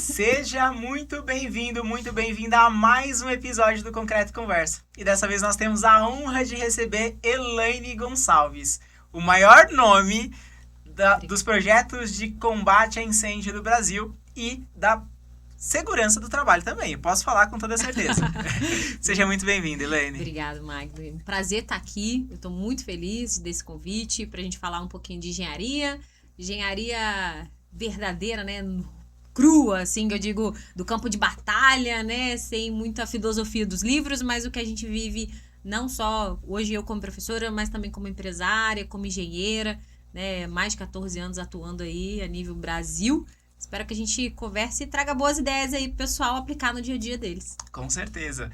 Seja muito bem-vindo, muito bem-vinda a mais um episódio do Concreto Conversa. E dessa vez nós temos a honra de receber Elaine Gonçalves, o maior nome dos projetos de combate a incêndio do Brasil e da segurança do trabalho também. Eu posso falar com toda certeza. Seja muito bem-vinda, Elaine. Obrigada, Magno. Prazer estar aqui. Eu estou muito feliz desse convite para a gente falar um pouquinho de engenharia verdadeira, né? Crua, assim, que eu digo, do campo de batalha, né? Sem muita filosofia dos livros, mas o que a gente vive, não só hoje eu como professora, mas também como empresária, como engenheira, né? Mais de 14 anos atuando aí a nível Brasil. Espero que a gente converse e traga boas ideias aí pro pessoal aplicar no dia a dia deles. Com certeza.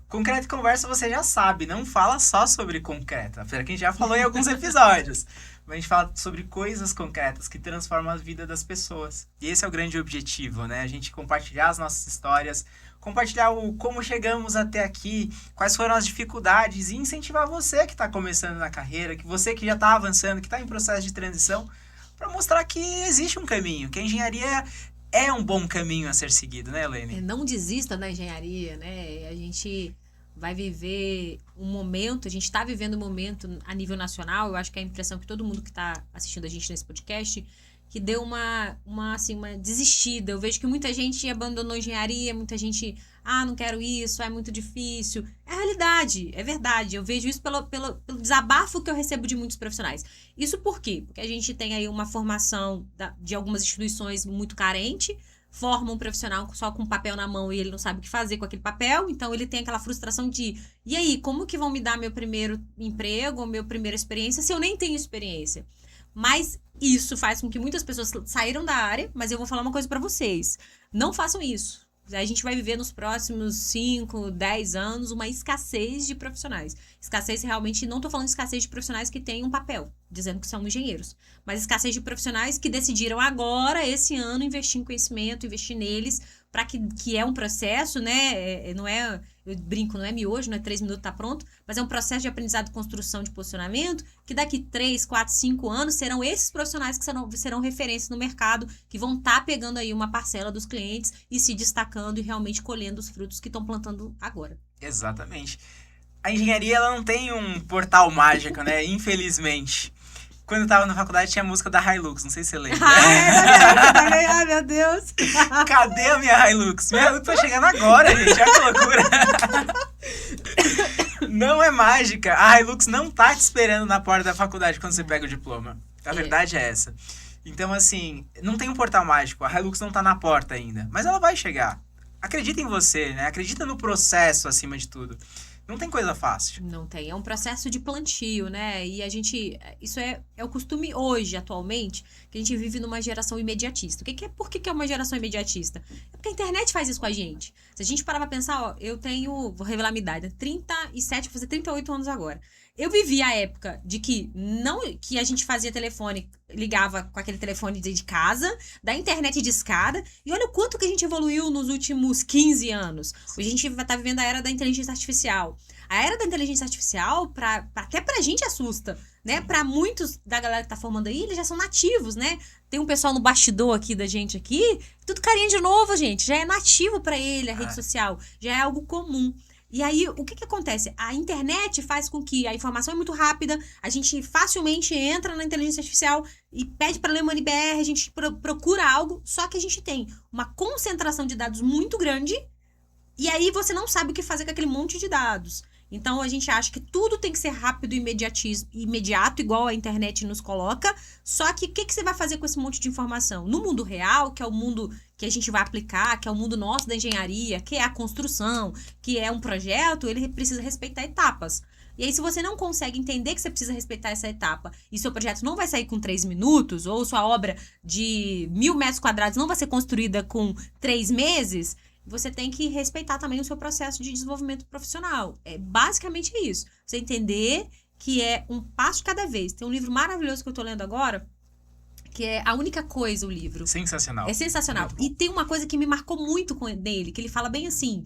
Concreto Conversa, você já sabe, não fala só sobre concreto, apesar que a gente já falou em alguns episódios. Mas a gente fala sobre coisas concretas que transformam a vida das pessoas. E esse é o grande objetivo, né? A gente compartilhar as nossas histórias, compartilhar como chegamos até aqui, quais foram as dificuldades e incentivar você que está começando na carreira, que você que já está avançando, que está em processo de transição, para mostrar que existe um caminho, que a engenharia é um bom caminho a ser seguido, né, Elaine? Não desista da engenharia, né? A gente vai viver um momento, a gente está vivendo um momento a nível nacional, eu acho que é a impressão que todo mundo que está assistindo a gente nesse podcast, que deu uma desistida. Eu vejo que muita gente abandonou a engenharia, muita gente, não quero isso, é muito difícil. É a realidade, é verdade. Eu vejo isso pelo desabafo que eu recebo de muitos profissionais. Isso por quê? Porque a gente tem aí uma formação de algumas instituições muito carente, forma um profissional só com papel na mão e ele não sabe o que fazer com aquele papel, então ele tem aquela frustração de, e aí, como que vão me dar meu primeiro emprego, ou minha primeira experiência, se eu nem tenho experiência? Mas isso faz com que muitas pessoas saíram da área, mas eu vou falar uma coisa pra vocês, não façam isso. A gente vai viver nos próximos 5, 10 anos uma escassez de profissionais. Escassez realmente, não estou falando de escassez de profissionais que têm um papel, dizendo que são engenheiros. Mas escassez de profissionais que decidiram agora, esse ano, investir em conhecimento, investir neles, para que é um processo, né? Não é, eu brinco, não é miojo, não é 3 minutos, tá pronto, mas é um processo de aprendizado e construção de posicionamento, que daqui 3, 4, 5 anos serão esses profissionais que serão referências no mercado, que vão estar pegando aí uma parcela dos clientes e se destacando e realmente colhendo os frutos que estão plantando agora. Exatamente. A engenharia ela não tem um portal mágico, né? Infelizmente. Quando eu tava na faculdade tinha a música da Hilux, não sei se você lembra. Ai, meu Deus! Cadê a minha Hilux? Minha Hilux tá chegando agora, gente. Olha que loucura. Não é mágica. A Hilux não tá te esperando na porta da faculdade quando você pega o diploma. A verdade é essa. Então, assim, não tem um portal mágico. A Hilux não tá na porta ainda. Mas ela vai chegar. Acredita em você, né? Acredita no processo acima de tudo. Não tem coisa fácil. Não tem. É um processo de plantio, né? E isso é o costume hoje, atualmente, que a gente vive numa geração imediatista. Por que é uma geração imediatista? É porque a internet faz isso com a gente. Se a gente parar pra pensar, eu vou revelar a minha idade, 37, vou fazer 38 anos agora. Eu vivi a época de que a gente fazia telefone, ligava com aquele telefone de casa, da internet de escada, e olha o quanto que a gente evoluiu nos últimos 15 anos. Hoje a gente tá vivendo a era da inteligência artificial. A era da inteligência artificial, até pra gente assusta, né? Pra muitos da galera que tá formando aí, eles já são nativos, né? Tem um pessoal no bastidor aqui da gente aqui, tudo carinha de novo, gente. Já é nativo pra ele, a rede social. Já é algo comum. E aí, o que acontece? A internet faz com que a informação é muito rápida, a gente facilmente entra na inteligência artificial e pede para ler uma NBR, a gente procura algo, só que a gente tem uma concentração de dados muito grande e aí você não sabe o que fazer com aquele monte de dados. Então, a gente acha que tudo tem que ser rápido e imediato, igual a internet nos coloca. Só que o que você vai fazer com esse monte de informação? No mundo real, que é o mundo que a gente vai aplicar, que é o mundo nosso da engenharia, que é a construção, que é um projeto, ele precisa respeitar etapas. E aí, se você não consegue entender que você precisa respeitar essa etapa e seu projeto não vai sair com 3 minutos, ou sua obra de 1.000 metros quadrados não vai ser construída com 3 meses... Você tem que respeitar também o seu processo de desenvolvimento profissional. É basicamente isso. Você entender que é um passo de cada vez. Tem um livro maravilhoso que eu tô lendo agora, que é A Única Coisa, o livro. Sensacional. É sensacional. E tem uma coisa que me marcou muito nele, que ele fala bem assim,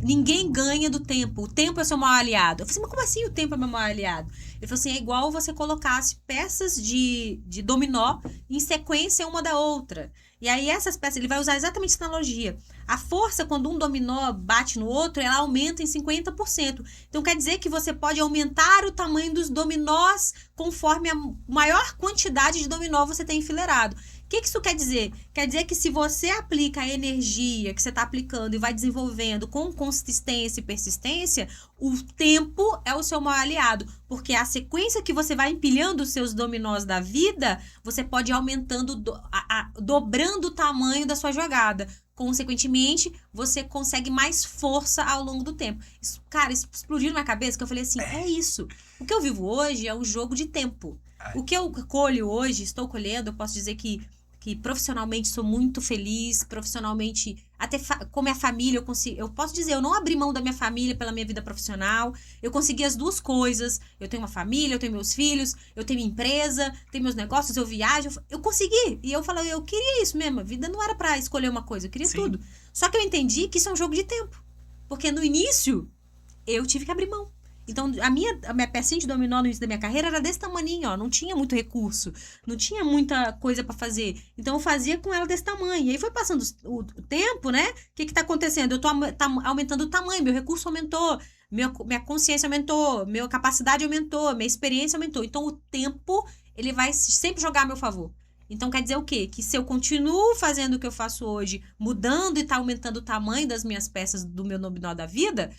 ninguém ganha do tempo, o tempo é seu maior aliado. Eu falei assim, mas como assim o tempo é meu maior aliado? Ele falou assim, é igual você colocasse peças de dominó em sequência uma da outra. E aí essas peças, ele vai usar exatamente essa analogia. A força, quando um dominó bate no outro, ela aumenta em 50%. Então quer dizer que você pode aumentar o tamanho dos dominós conforme a maior quantidade de dominó você tem enfileirado. O que isso quer dizer? Quer dizer que se você aplica a energia que você está aplicando e vai desenvolvendo com consistência e persistência, o tempo é o seu maior aliado. Porque a sequência que você vai empilhando os seus dominós da vida, você pode ir aumentando, dobrando o tamanho da sua jogada. Consequentemente, você consegue mais força ao longo do tempo. Isso, cara, isso explodiu na minha cabeça, que eu falei assim, é isso. O que eu vivo hoje é um jogo de tempo. O que eu colho hoje, estou colhendo, eu posso dizer que profissionalmente sou muito feliz, profissionalmente, até com minha família, eu posso dizer, eu não abri mão da minha família pela minha vida profissional, eu consegui as duas coisas, eu tenho uma família, eu tenho meus filhos, eu tenho minha empresa, tenho meus negócios, eu viajo, eu consegui, e eu falei, eu queria isso mesmo, a vida não era pra escolher uma coisa, eu queria tudo, só que eu entendi que isso é um jogo de tempo, porque no início, eu tive que abrir mão. Então, a minha pecinha de dominó no início da minha carreira era desse tamaninho, ó. Não tinha muito recurso. Não tinha muita coisa pra fazer. Então, eu fazia com ela desse tamanho. E aí foi passando o tempo, né? O que tá acontecendo? Eu tô aumentando o tamanho. Meu recurso aumentou. Minha consciência aumentou. Minha capacidade aumentou. Minha experiência aumentou. Então, o tempo, ele vai sempre jogar a meu favor. Então, quer dizer o quê? Que se eu continuo fazendo o que eu faço hoje, mudando e tá aumentando o tamanho das minhas peças do meu dominó da vida,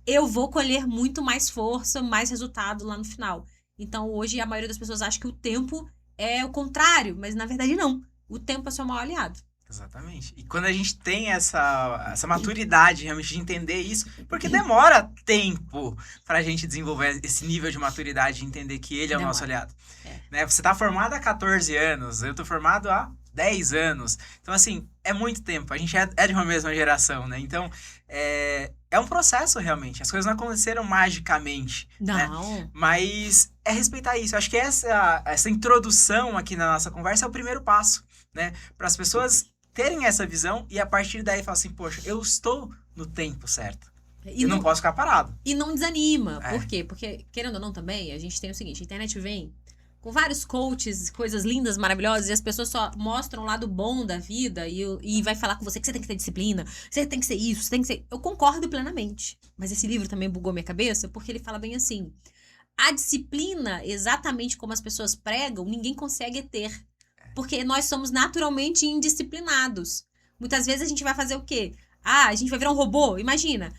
eu vou colher muito mais força, mais resultado lá no final. Então, hoje, a maioria das pessoas acha que o tempo é o contrário, mas na verdade não. O tempo é seu maior aliado. Exatamente. E quando a gente tem essa maturidade realmente de entender isso, porque demora tempo pra gente desenvolver esse nível de maturidade, de entender que ele é o nosso aliado. Né? Você tá formado há 14 anos, eu tô formado há 10 anos. Então, assim, é muito tempo. A gente é de uma mesma geração, né? Então, é um processo, realmente. As coisas não aconteceram magicamente. Não. Né? Mas é respeitar isso. Eu acho que essa introdução aqui na nossa conversa é o primeiro passo, né? Para as pessoas terem essa visão e a partir daí falar assim, poxa, eu estou no tempo certo. Eu não posso ficar parado. E não desanima. Por quê? Porque, querendo ou não também, a gente tem o seguinte, a internet vem com vários coaches, coisas lindas, maravilhosas, e as pessoas só mostram o lado bom da vida e vai falar com você que você tem que ter disciplina, você tem que ser isso, você tem que ser... Eu concordo plenamente. Mas esse livro também bugou minha cabeça, porque ele fala bem assim, a disciplina, exatamente como as pessoas pregam, ninguém consegue ter. Porque nós somos naturalmente indisciplinados. Muitas vezes a gente vai fazer o quê? A gente vai virar um robô, imagina.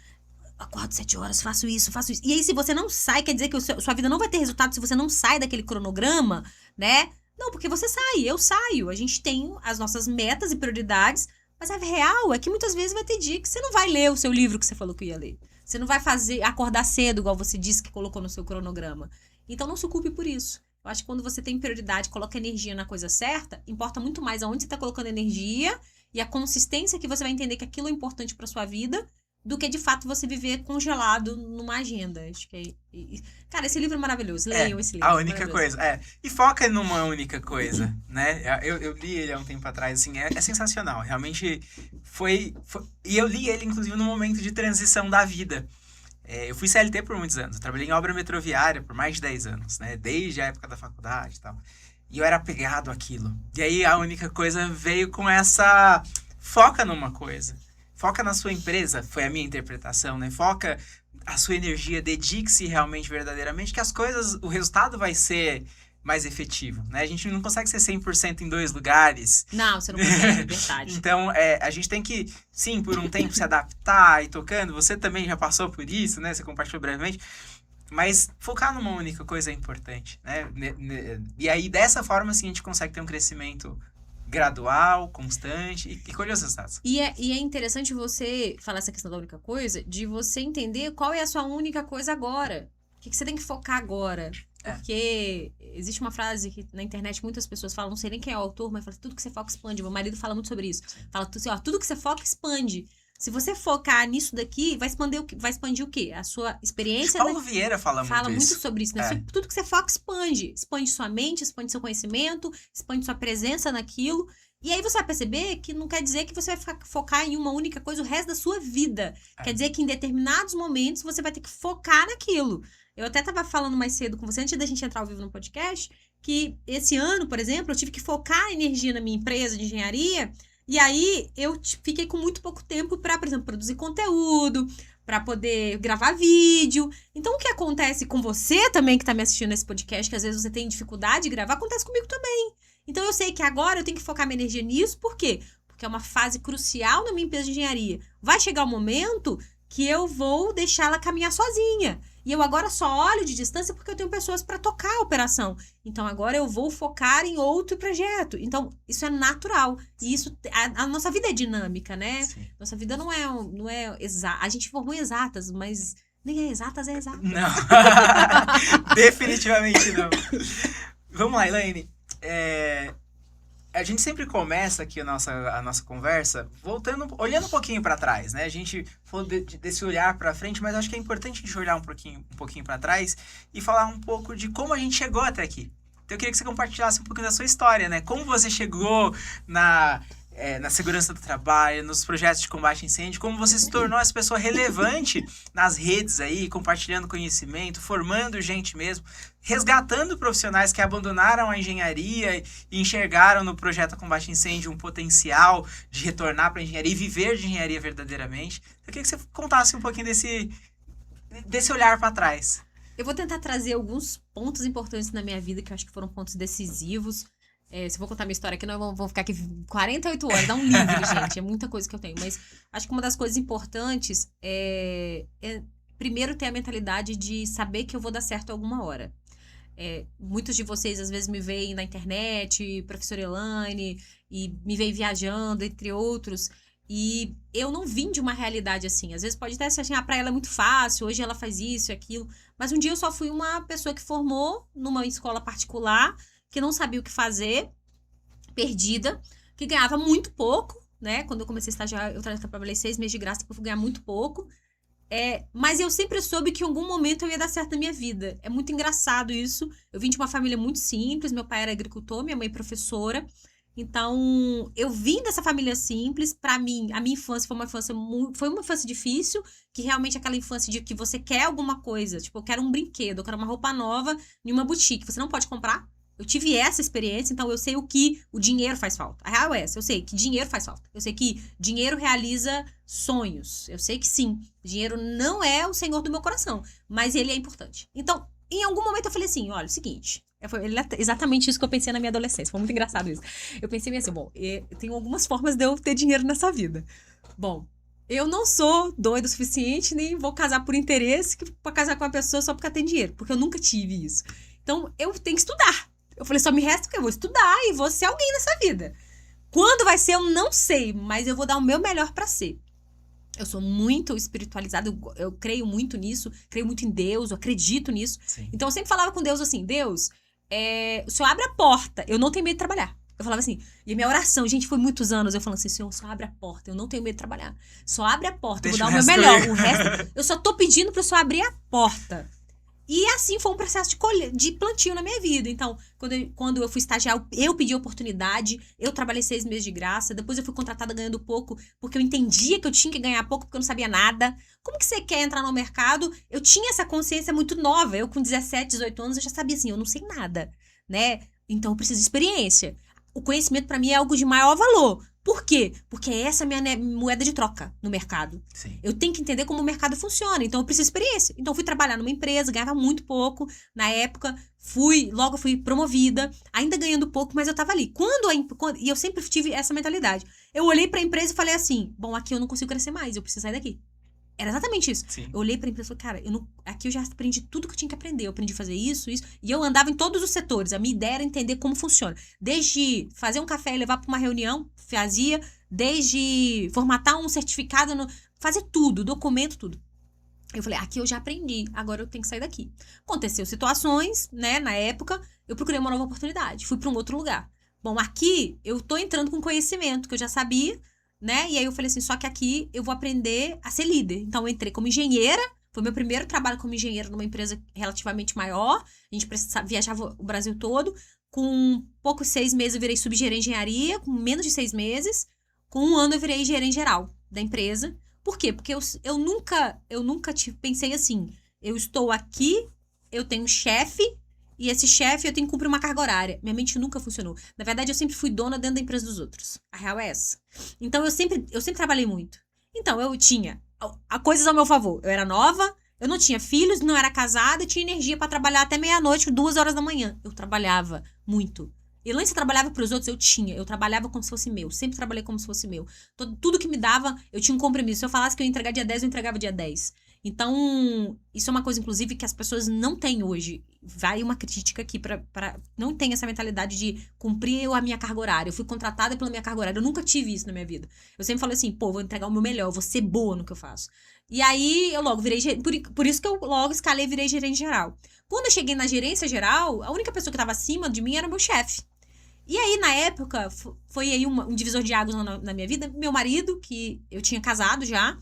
Acordo 7 horas, faço isso. E aí, se você não sai, quer dizer que sua vida não vai ter resultado se você não sai daquele cronograma, né? Não, porque você sai, eu saio. A gente tem as nossas metas e prioridades, mas a real é que muitas vezes vai ter dia que você não vai ler o seu livro que você falou que ia ler. Você não vai acordar cedo, igual você disse que colocou no seu cronograma. Então, não se culpe por isso. Eu acho que quando você tem prioridade, coloca energia na coisa certa, importa muito mais aonde você está colocando energia e a consistência que você vai entender que aquilo é importante para sua vida, do que, de fato, você viver congelado numa agenda. Acho que cara, esse livro é maravilhoso. Leiam esse livro. A única coisa. E foca numa única coisa, né? Eu li ele há um tempo atrás, assim, é sensacional. Realmente foi... E eu li ele, inclusive, num momento de transição da vida. Eu fui CLT por muitos anos. Eu trabalhei em obra metroviária por mais de 10 anos, né? Desde a época da faculdade e tal. E eu era apegado àquilo. E aí, a única coisa veio com essa... Foca numa coisa. Foca na sua empresa, foi a minha interpretação, né? Foca a sua energia, dedique-se realmente, verdadeiramente, que as coisas, o resultado vai ser mais efetivo, né? A gente não consegue ser 100% em 2 lugares. Não, você não consegue, é verdade. Então, a gente tem que, sim, por um tempo se adaptar e tocando. Você também já passou por isso, né? Você compartilhou brevemente. Mas focar numa única coisa é importante, né? E aí, dessa forma, assim, a gente consegue ter um crescimento gradual, constante e colher os resultados. E é interessante você falar essa questão da única coisa, de você entender qual é a sua única coisa agora. O que você tem que focar agora. Porque existe uma frase que na internet muitas pessoas falam, não sei nem quem é o autor, mas fala, tudo que você foca expande. Meu marido fala muito sobre isso. Fala assim, ó, tudo que você foca expande. Se você focar nisso daqui, vai expandir o quê? A sua experiência... Paulo Vieira fala muito sobre isso, né? Tudo que você foca expande. Expande sua mente, expande seu conhecimento, expande sua presença naquilo. E aí você vai perceber que não quer dizer que você vai focar em uma única coisa o resto da sua vida. Quer dizer que em determinados momentos você vai ter que focar naquilo. Eu até estava falando mais cedo com você, antes da gente entrar ao vivo no podcast, que esse ano, por exemplo, eu tive que focar energia na minha empresa de engenharia, e aí eu fiquei com muito pouco tempo para, por exemplo, produzir conteúdo, para poder gravar vídeo. Então, o que acontece com você também que tá me assistindo nesse podcast, que às vezes você tem dificuldade de gravar, acontece comigo também. Então, eu sei que agora eu tenho que focar minha energia nisso, por quê? Porque é uma fase crucial na minha empresa de engenharia. Vai chegar um momento que eu vou deixar ela caminhar sozinha. E eu agora só olho de distância porque eu tenho pessoas para tocar a operação. Então, agora eu vou focar em outro projeto. Então, isso é natural. E isso, a nossa vida é dinâmica, né? Sim. Nossa vida não é exata. A gente formou exatas, mas nem é exatas, é exatas. Não. Definitivamente não. Vamos lá, Elaine. A gente sempre começa aqui a nossa conversa olhando um pouquinho para trás, né? A gente falou desse olhar para frente, mas acho que é importante a gente olhar um pouquinho para trás e falar um pouco de como a gente chegou até aqui. Então eu queria que você compartilhasse um pouquinho da sua história, né? Como você chegou na segurança do trabalho, nos projetos de combate a incêndio, como você se tornou essa pessoa relevante nas redes aí, compartilhando conhecimento, formando gente mesmo, resgatando profissionais que abandonaram a engenharia e enxergaram no projeto combate a incêndio um potencial de retornar para a engenharia e viver de engenharia verdadeiramente. Eu queria que você contasse um pouquinho desse olhar para trás. Eu vou tentar trazer alguns pontos importantes na minha vida, que eu acho que foram pontos decisivos. Se eu vou contar minha história aqui, nós vamos ficar aqui 48 horas, dá um livro, gente. É muita coisa que eu tenho. Mas acho que uma das coisas importantes é primeiro ter a mentalidade de saber que eu vou dar certo alguma hora. Muitos de vocês às vezes me veem na internet, professora Elaine, e me veem viajando, entre outros. E eu não vim de uma realidade assim. Às vezes pode até ser assim, pra ela é muito fácil, hoje ela faz isso e aquilo. Mas um dia eu só fui uma pessoa que formou numa escola particular, que não sabia o que fazer, perdida, que ganhava muito pouco, né? Quando eu comecei a estagiar, eu trabalhei 6 meses de graça, porque eu fui ganhar muito pouco. Mas eu sempre soube que em algum momento eu ia dar certo na minha vida. É muito engraçado isso. Eu vim de uma família muito simples, meu pai era agricultor, minha mãe professora. Então, eu vim dessa família simples. Pra mim, a minha infância foi uma infância difícil, que realmente é aquela infância de que você quer alguma coisa. Tipo, eu quero um brinquedo, eu quero uma roupa nova em uma boutique. Você não pode comprar. Eu tive essa experiência, então eu sei o que o dinheiro faz falta. A real é essa, eu sei que dinheiro faz falta. Eu sei que dinheiro realiza sonhos. Eu sei que sim, dinheiro não é o senhor do meu coração, mas ele é importante. Então, em algum momento eu falei assim, olha, é o seguinte, exatamente isso que eu pensei na minha adolescência, foi muito engraçado isso. Eu pensei assim, bom, tem algumas formas de eu ter dinheiro nessa vida. Bom, eu não sou doida o suficiente, nem vou casar por interesse, pra casar com uma pessoa só porque ela tem dinheiro, porque eu nunca tive isso. Então, eu tenho que estudar. Eu falei, só me resta que eu vou estudar e vou ser alguém nessa vida. Quando vai ser, eu não sei, mas eu vou dar o meu melhor pra ser. Eu sou muito espiritualizada, eu creio muito nisso, creio muito em Deus, eu acredito nisso. Sim. Então, eu sempre falava com Deus assim, Deus, o Senhor abre a porta, eu não tenho medo de trabalhar. Eu falava assim, e a minha oração, gente, foi muitos anos, eu falando assim, Senhor, só abre a porta, eu não tenho medo de trabalhar. Só abre a porta, eu vou dar o meu melhor. O resto, eu só tô pedindo pro Senhor abrir a porta. E assim foi um processo de plantio na minha vida. Então, quando eu fui estagiar, eu pedi oportunidade, eu trabalhei 6 meses de graça, depois eu fui contratada ganhando pouco, porque eu entendia que eu tinha que ganhar pouco, porque eu não sabia nada. Como que você quer entrar no mercado? Eu tinha essa consciência muito nova, eu com 17, 18 anos, eu já sabia assim, eu não sei nada, né? Então, eu preciso de experiência. O conhecimento, pra mim, é algo de maior valor. Por quê? Porque essa é a minha moeda de troca no mercado. Sim. Eu tenho que entender como o mercado funciona, então eu preciso de experiência. Então eu fui trabalhar numa empresa, ganhava muito pouco. Na época, logo fui promovida, ainda ganhando pouco, mas eu tava ali. E eu sempre tive essa mentalidade. Eu olhei pra empresa e falei assim, bom, aqui eu não consigo crescer mais, eu preciso sair daqui. Era exatamente isso. Sim. Eu olhei pra empresa e falei, cara, aqui eu já aprendi tudo que eu tinha que aprender. Eu aprendi a fazer isso. E eu andava em todos os setores. A minha ideia era entender como funciona. Desde fazer um café e levar pra uma reunião, fazia. Desde formatar um certificado, fazer tudo, documento, tudo. Eu falei, aqui eu já aprendi, agora eu tenho que sair daqui. Aconteceu situações, né, na época, eu procurei uma nova oportunidade. Fui pra um outro lugar. Bom, aqui eu tô entrando com conhecimento que eu já sabia, né? E aí eu falei assim, só que aqui eu vou aprender a ser líder. Então eu entrei como engenheira, foi meu primeiro trabalho como engenheira numa empresa relativamente maior. A gente viajava o Brasil todo. Com poucos 6 meses eu virei subgerente de engenharia, com menos de 6 meses. Com 1 ano eu virei gerente geral da empresa. Por quê? Porque eu nunca pensei assim, eu estou aqui, eu tenho um chefe e esse chefe eu tenho que cumprir uma carga horária. Minha mente nunca funcionou. Na verdade, eu sempre fui dona dentro da empresa dos outros. A real é essa. Então, eu sempre trabalhei muito. Então, eu tinha coisas ao meu favor. Eu era nova, eu não tinha filhos, não era casada, e tinha energia pra trabalhar até meia-noite, 2 horas da manhã. Eu trabalhava muito. E antes eu trabalhava pros outros, eu trabalhava como se fosse meu. Sempre trabalhei como se fosse meu. Tudo que me dava, eu tinha um compromisso. Se eu falasse que eu ia entregar dia 10, eu entregava dia 10. Então, isso é uma coisa, inclusive, que as pessoas não têm hoje. Vai uma crítica aqui não tem essa mentalidade de cumprir a minha carga horária. Eu fui contratada pela minha carga horária. Eu nunca tive isso na minha vida. Eu sempre falei assim, pô, vou entregar o meu melhor, eu vou ser boa no que eu faço. E aí, eu logo virei por isso que eu logo escalei e virei gerente geral. Quando eu cheguei na gerência geral, a única pessoa que estava acima de mim era o meu chefe. E aí, na época, foi aí um divisor de águas na minha vida. Meu marido, que eu tinha casado já,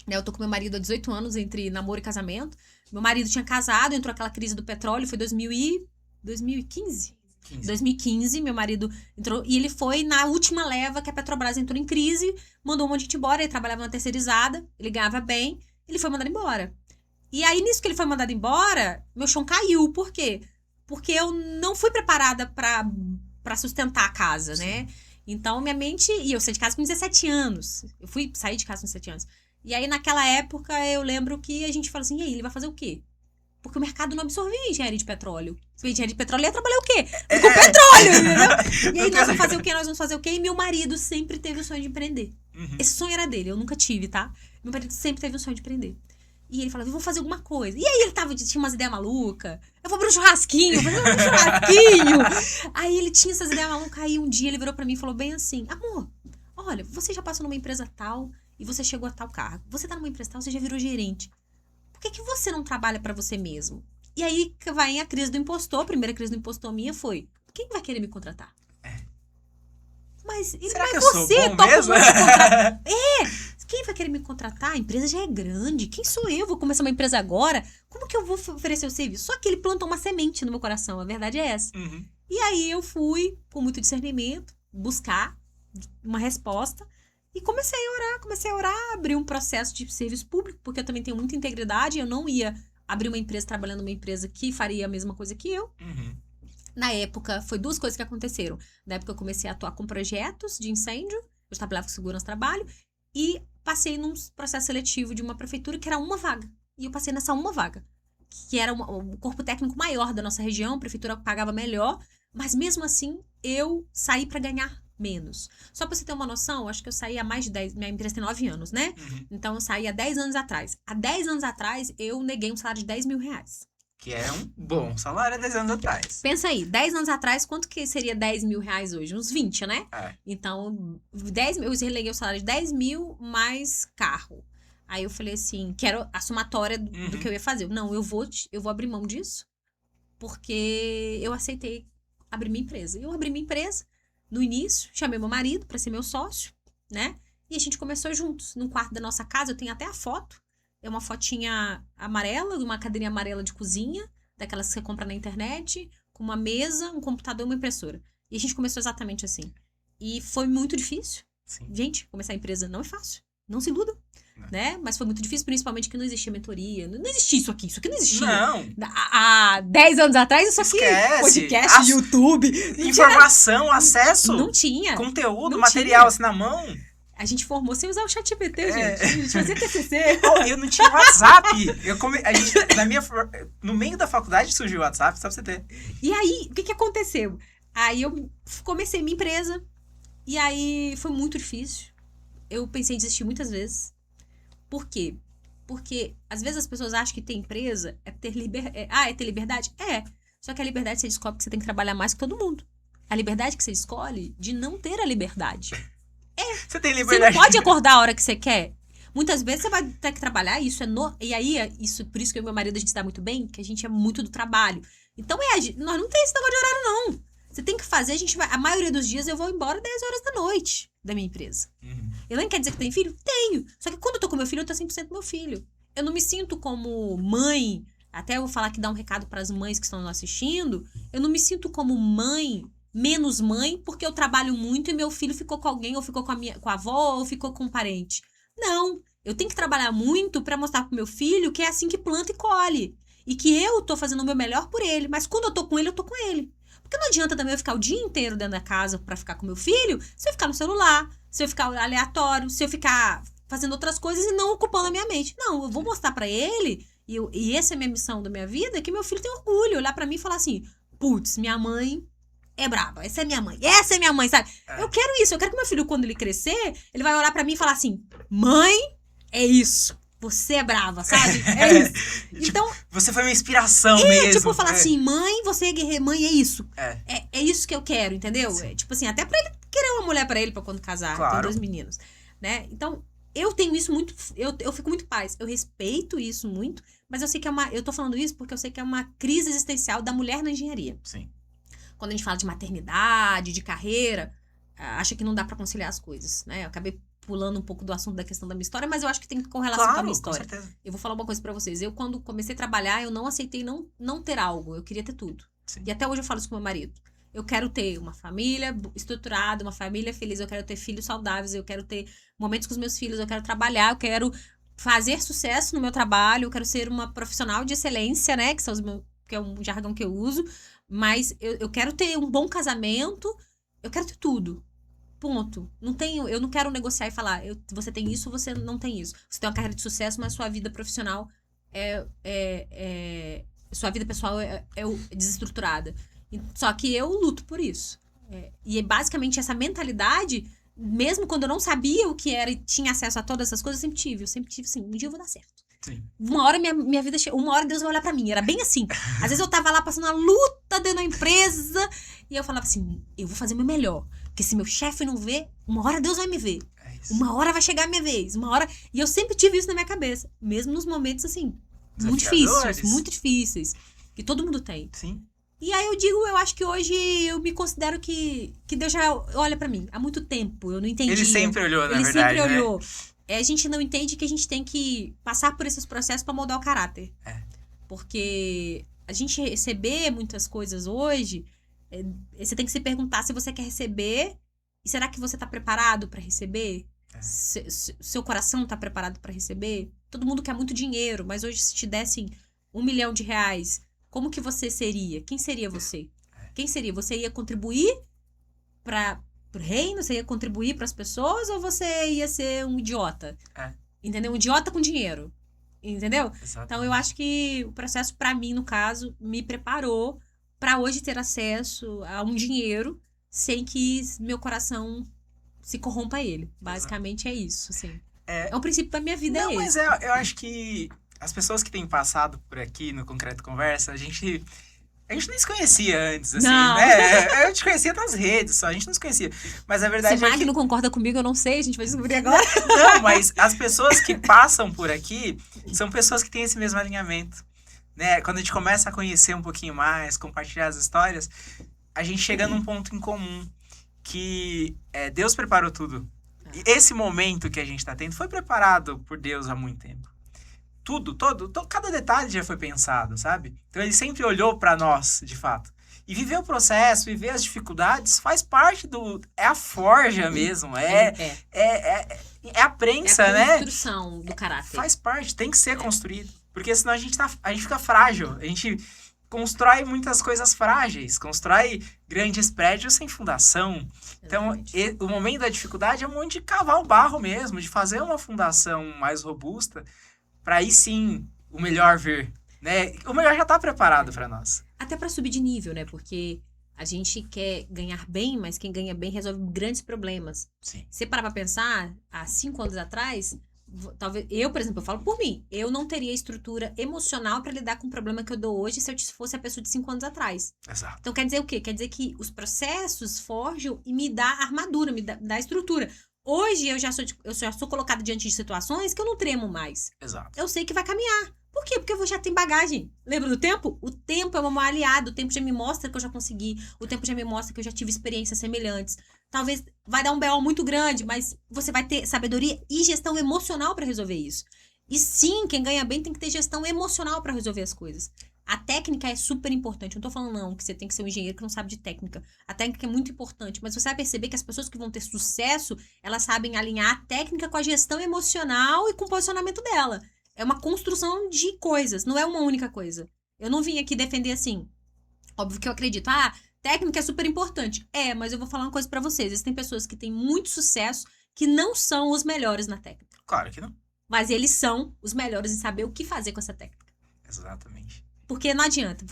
né? Eu tô com meu marido há 18 anos, entre namoro e casamento. Meu marido tinha casado, entrou aquela crise do petróleo, foi 2015? 2015, meu marido entrou, e ele foi na última leva que a Petrobras entrou em crise, mandou um monte de gente embora, ele trabalhava na terceirizada, ele ganhava bem, ele foi mandado embora. E aí, nisso que ele foi mandado embora, meu chão caiu. Por quê? Porque eu não fui preparada pra sustentar a casa, né? Então, minha mente... E eu saí de casa com 17 anos. Eu sair de casa com 17 anos. E aí, naquela época, eu lembro que a gente falou assim, e aí, ele vai fazer o quê? Porque o mercado não absorvia engenharia de petróleo. Se engenharia de petróleo ia trabalhar o quê? Com petróleo, entendeu? E aí, nós vamos fazer o quê? Nós vamos fazer o quê? E meu marido sempre teve o sonho de empreender. Uhum. Esse sonho era dele, eu nunca tive, tá? Meu marido sempre teve o sonho de empreender. E ele falava, eu vou fazer alguma coisa. E aí ele tinha umas ideias malucas. Eu vou abrir um churrasquinho, fazer um churrasquinho. Aí ele tinha essas ideias malucas. Aí um dia ele virou pra mim e falou bem assim, amor, olha, você já passou numa empresa tal e você chegou a tal cargo. Você tá numa empresa tal, você já virou gerente. Por que você não trabalha pra você mesmo? E aí vai a crise do impostor. A primeira crise do impostor minha foi, quem vai querer me contratar? Mas será que você topa mesmo? Me contratar? Quem vai querer me contratar? A empresa já é grande. Quem sou eu? Vou começar uma empresa agora? Como que eu vou oferecer o serviço? Só que ele plantou uma semente no meu coração. A verdade é essa. Uhum. E aí eu fui, com muito discernimento, buscar uma resposta. E comecei a orar, abri um processo de serviço público, porque eu também tenho muita integridade. Eu não ia abrir uma empresa trabalhando numa empresa que faria a mesma coisa que eu. Uhum. Na época, foi 2 coisas que aconteceram. Na época, eu comecei a atuar com projetos de incêndio. Eu trabalhava com segurança do trabalho. E passei num processo seletivo de uma prefeitura que era uma vaga. E eu passei nessa uma vaga. Que era o corpo técnico maior da nossa região. A prefeitura pagava melhor. Mas mesmo assim, eu saí para ganhar menos. Só pra você ter uma noção, acho que eu saí há mais de 10... Minha empresa tem 9 anos, né? Uhum. Então, eu saí há 10 anos atrás. Há 10 anos atrás, eu neguei um salário de 10 mil reais. Que é um bom salário há 10 anos atrás. Pensa aí, 10 anos atrás, quanto que seria 10 mil reais hoje? Uns 20, né? É. Então, 10 mil, eu releguei o salário de 10 mil mais carro. Aí eu falei assim, quero a somatória do que eu ia fazer. Não, eu vou abrir mão disso, porque eu aceitei abrir minha empresa. Eu abri minha empresa no início, chamei meu marido para ser meu sócio, né? E a gente começou juntos. No quarto da nossa casa, eu tenho até a foto. É uma fotinha amarela, uma cadeirinha amarela de cozinha, daquelas que você compra na internet, com uma mesa, um computador e uma impressora. E a gente começou exatamente assim. E foi muito difícil. Sim. Gente, começar a empresa não é fácil. Não se iludam, né? Mas foi muito difícil, principalmente que não existia mentoria. Não existia isso aqui. Isso aqui não existia. Não. Há 10 anos atrás, isso aqui... Esquece. Podcast, YouTube... Informação, acesso. Não tinha. Conteúdo, não material tinha. assim na mão. A gente formou sem usar o ChatGPT, gente. A gente fazia TCC. Eu não tinha WhatsApp. No meio da faculdade surgiu o WhatsApp, só pra você ter. E aí, o que aconteceu? Aí eu comecei minha empresa. E aí foi muito difícil. Eu pensei em desistir muitas vezes. Por quê? Porque às vezes as pessoas acham que ter empresa é ter liberdade. É ter liberdade? É. Só que a liberdade você descobre que você tem que trabalhar mais que todo mundo. A liberdade que você escolhe de não ter a liberdade. Você tem Você liberdade. não pode acordar a hora que você quer. Muitas vezes você vai ter que trabalhar, e isso é e aí, por isso que eu e meu marido a gente se dá muito bem, que a gente é muito do trabalho. Então, nós não tem esse negócio de horário, não. Você tem que fazer, a maioria dos dias eu vou embora 10 horas da noite da minha empresa. Uhum. Eu nem quer dizer que tem filho? Tenho. Só que quando eu tô com meu filho, eu tô 100% meu filho. Eu não me sinto como mãe, até eu vou falar que dá um recado para as mães que estão nos assistindo, eu não me sinto como mãe, menos mãe, porque eu trabalho muito e meu filho ficou com alguém, ou ficou com a avó, ou ficou com um parente. Não, eu tenho que trabalhar muito para mostrar pro meu filho que é assim que planta e colhe. E que eu tô fazendo o meu melhor por ele. Mas quando eu tô com ele, eu tô com ele. Porque não adianta também eu ficar o dia inteiro dentro da casa pra ficar com meu filho, se eu ficar no celular, se eu ficar aleatório, se eu ficar fazendo outras coisas e não ocupando a minha mente. Não, eu vou mostrar pra ele, e essa é a minha missão da minha vida, que meu filho tem orgulho. Olhar pra mim e falar assim, putz, minha mãe é braba, essa é minha mãe, sabe? Eu quero isso, eu quero que meu filho, quando ele crescer, ele vai olhar pra mim e falar assim, mãe, é isso. Você é brava, sabe? É isso. Então, você foi uma inspiração mesmo. Tipo, falar assim, mãe, você é guerreira, mãe, é isso. É. É isso que eu quero, entendeu? Tipo assim, até pra ele querer uma mulher pra ele, pra quando casar. Claro. Tem 2 meninos, né? Então, eu tenho isso muito, eu fico muito paz. Eu respeito isso muito, mas eu sei que eu tô falando isso porque eu sei que é uma crise existencial da mulher na engenharia. Sim. Quando a gente fala de maternidade, de carreira, acha que não dá pra conciliar as coisas, né? Eu acabei pulando um pouco do assunto da questão da minha história, mas eu acho que tem correlação com a minha história. Com certeza. Eu vou falar uma coisa pra vocês. Eu, quando comecei a trabalhar, eu não aceitei não ter algo. Eu queria ter tudo. Sim. E até hoje eu falo isso com meu marido. Eu quero ter uma família estruturada, uma família feliz, eu quero ter filhos saudáveis, eu quero ter momentos com os meus filhos, eu quero trabalhar, eu quero fazer sucesso no meu trabalho, eu quero ser uma profissional de excelência, né? Que é um jargão que eu uso. Mas eu quero ter um bom casamento, eu quero ter tudo. Ponto. Eu não quero negociar e falar, você tem isso, você não tem isso. Você tem uma carreira de sucesso, mas sua vida profissional sua vida pessoal é desestruturada. Só que eu luto por isso. E basicamente essa mentalidade, mesmo quando eu não sabia o que era e tinha acesso a todas essas coisas, eu sempre tive assim, um dia eu vou dar certo. Sim. Uma hora minha vida uma hora Deus vai olhar pra mim. Era bem assim. Às vezes eu tava lá passando uma luta dentro da empresa e eu falava assim, eu vou fazer o meu melhor. Porque se meu chefe não vê, uma hora Deus vai me ver. Uma hora vai chegar a minha vez. Uma hora... E eu sempre tive isso na minha cabeça. Mesmo nos momentos, assim, muito difíceis. Que todo mundo tem. Sim. E aí eu acho que hoje eu me considero que Deus já olha pra mim. Há muito tempo, eu não entendi. Ele sempre olhou, na verdade, Ele sempre olhou. A gente não entende que a gente tem que passar por esses processos pra moldar o caráter. Porque a gente receber muitas coisas hoje, você tem que se perguntar se você quer receber, e será que você tá preparado pra receber? Seu coração tá preparado pra receber? Todo mundo quer muito dinheiro, mas hoje se te dessem R$1 milhão, como que você seria? Quem seria você? Quem seria? Você ia contribuir pro reino? Você ia contribuir pras pessoas? Ou você ia ser um idiota? Entendeu? Um idiota com dinheiro. Entendeu? Exatamente. Então eu acho que o processo, pra mim, no caso, me preparou pra hoje ter acesso a um dinheiro sem que meu coração se corrompa a ele. Basicamente é isso, assim. É um princípio da minha vida. Não, mas eu acho que as pessoas que têm passado por aqui no Concreto Conversa, a gente nem se conhecia antes, assim, não. né? Eu te conhecia nas redes só, a gente não se conhecia. Mas a verdade se é Magno concorda comigo, eu não sei, a gente vai descobrir agora. Não, mas as pessoas que passam por aqui são pessoas que têm esse mesmo alinhamento, né? Quando a gente começa a conhecer um pouquinho mais, compartilhar as histórias, a gente chega num ponto em comum, que Deus preparou tudo. E esse momento que a gente tá tendo foi preparado por Deus há muito tempo. Cada detalhe já foi pensado, sabe? Então ele sempre olhou pra nós, de fato. E viver o processo, viver as dificuldades, faz parte é a forja mesmo, é a prensa, né? É a construção do caráter. Faz parte, tem que ser construído. Porque senão a gente fica frágil, a gente constrói muitas coisas frágeis, constrói grandes prédios sem fundação. Então, o momento da dificuldade é um momento de cavar o barro mesmo, de fazer uma fundação mais robusta, para aí sim o melhor vir, né? O melhor já tá preparado para nós. Até para subir de nível, né? Porque a gente quer ganhar bem, mas quem ganha bem resolve grandes problemas. Sim. Você parar pra pensar, há 5 anos atrás, talvez eu, por exemplo, eu falo por mim, eu não teria estrutura emocional para lidar com o problema que eu dou hoje se eu fosse a pessoa de 5 anos atrás. Exato. Então quer dizer o quê? Quer dizer que os processos forjam e me dá armadura, me dá estrutura. Hoje eu já sou colocada diante de situações que eu não tremo mais. Exato. Eu sei que vai caminhar. Por quê? Porque eu já tenho bagagem. Lembra do tempo? O tempo é meu aliado. O tempo já me mostra que eu já consegui. O tempo já me mostra que eu já tive experiências semelhantes. Talvez vai dar um BO muito grande, mas você vai ter sabedoria e gestão emocional para resolver isso. E sim, quem ganha bem tem que ter gestão emocional para resolver as coisas. A técnica é super importante. Eu não tô falando não que você tem que ser um engenheiro que não sabe de técnica. A técnica é muito importante, mas você vai perceber que as pessoas que vão ter sucesso, elas sabem alinhar a técnica com a gestão emocional e com o posicionamento dela. É uma construção de coisas, não é uma única coisa. Eu não vim aqui defender assim. Óbvio que eu acredito. Técnica é super importante. Mas eu vou falar uma coisa pra vocês. Existem pessoas que têm muito sucesso que não são os melhores na técnica. Claro que não. Mas eles são os melhores em saber o que fazer com essa técnica. Exatamente. Porque não adianta.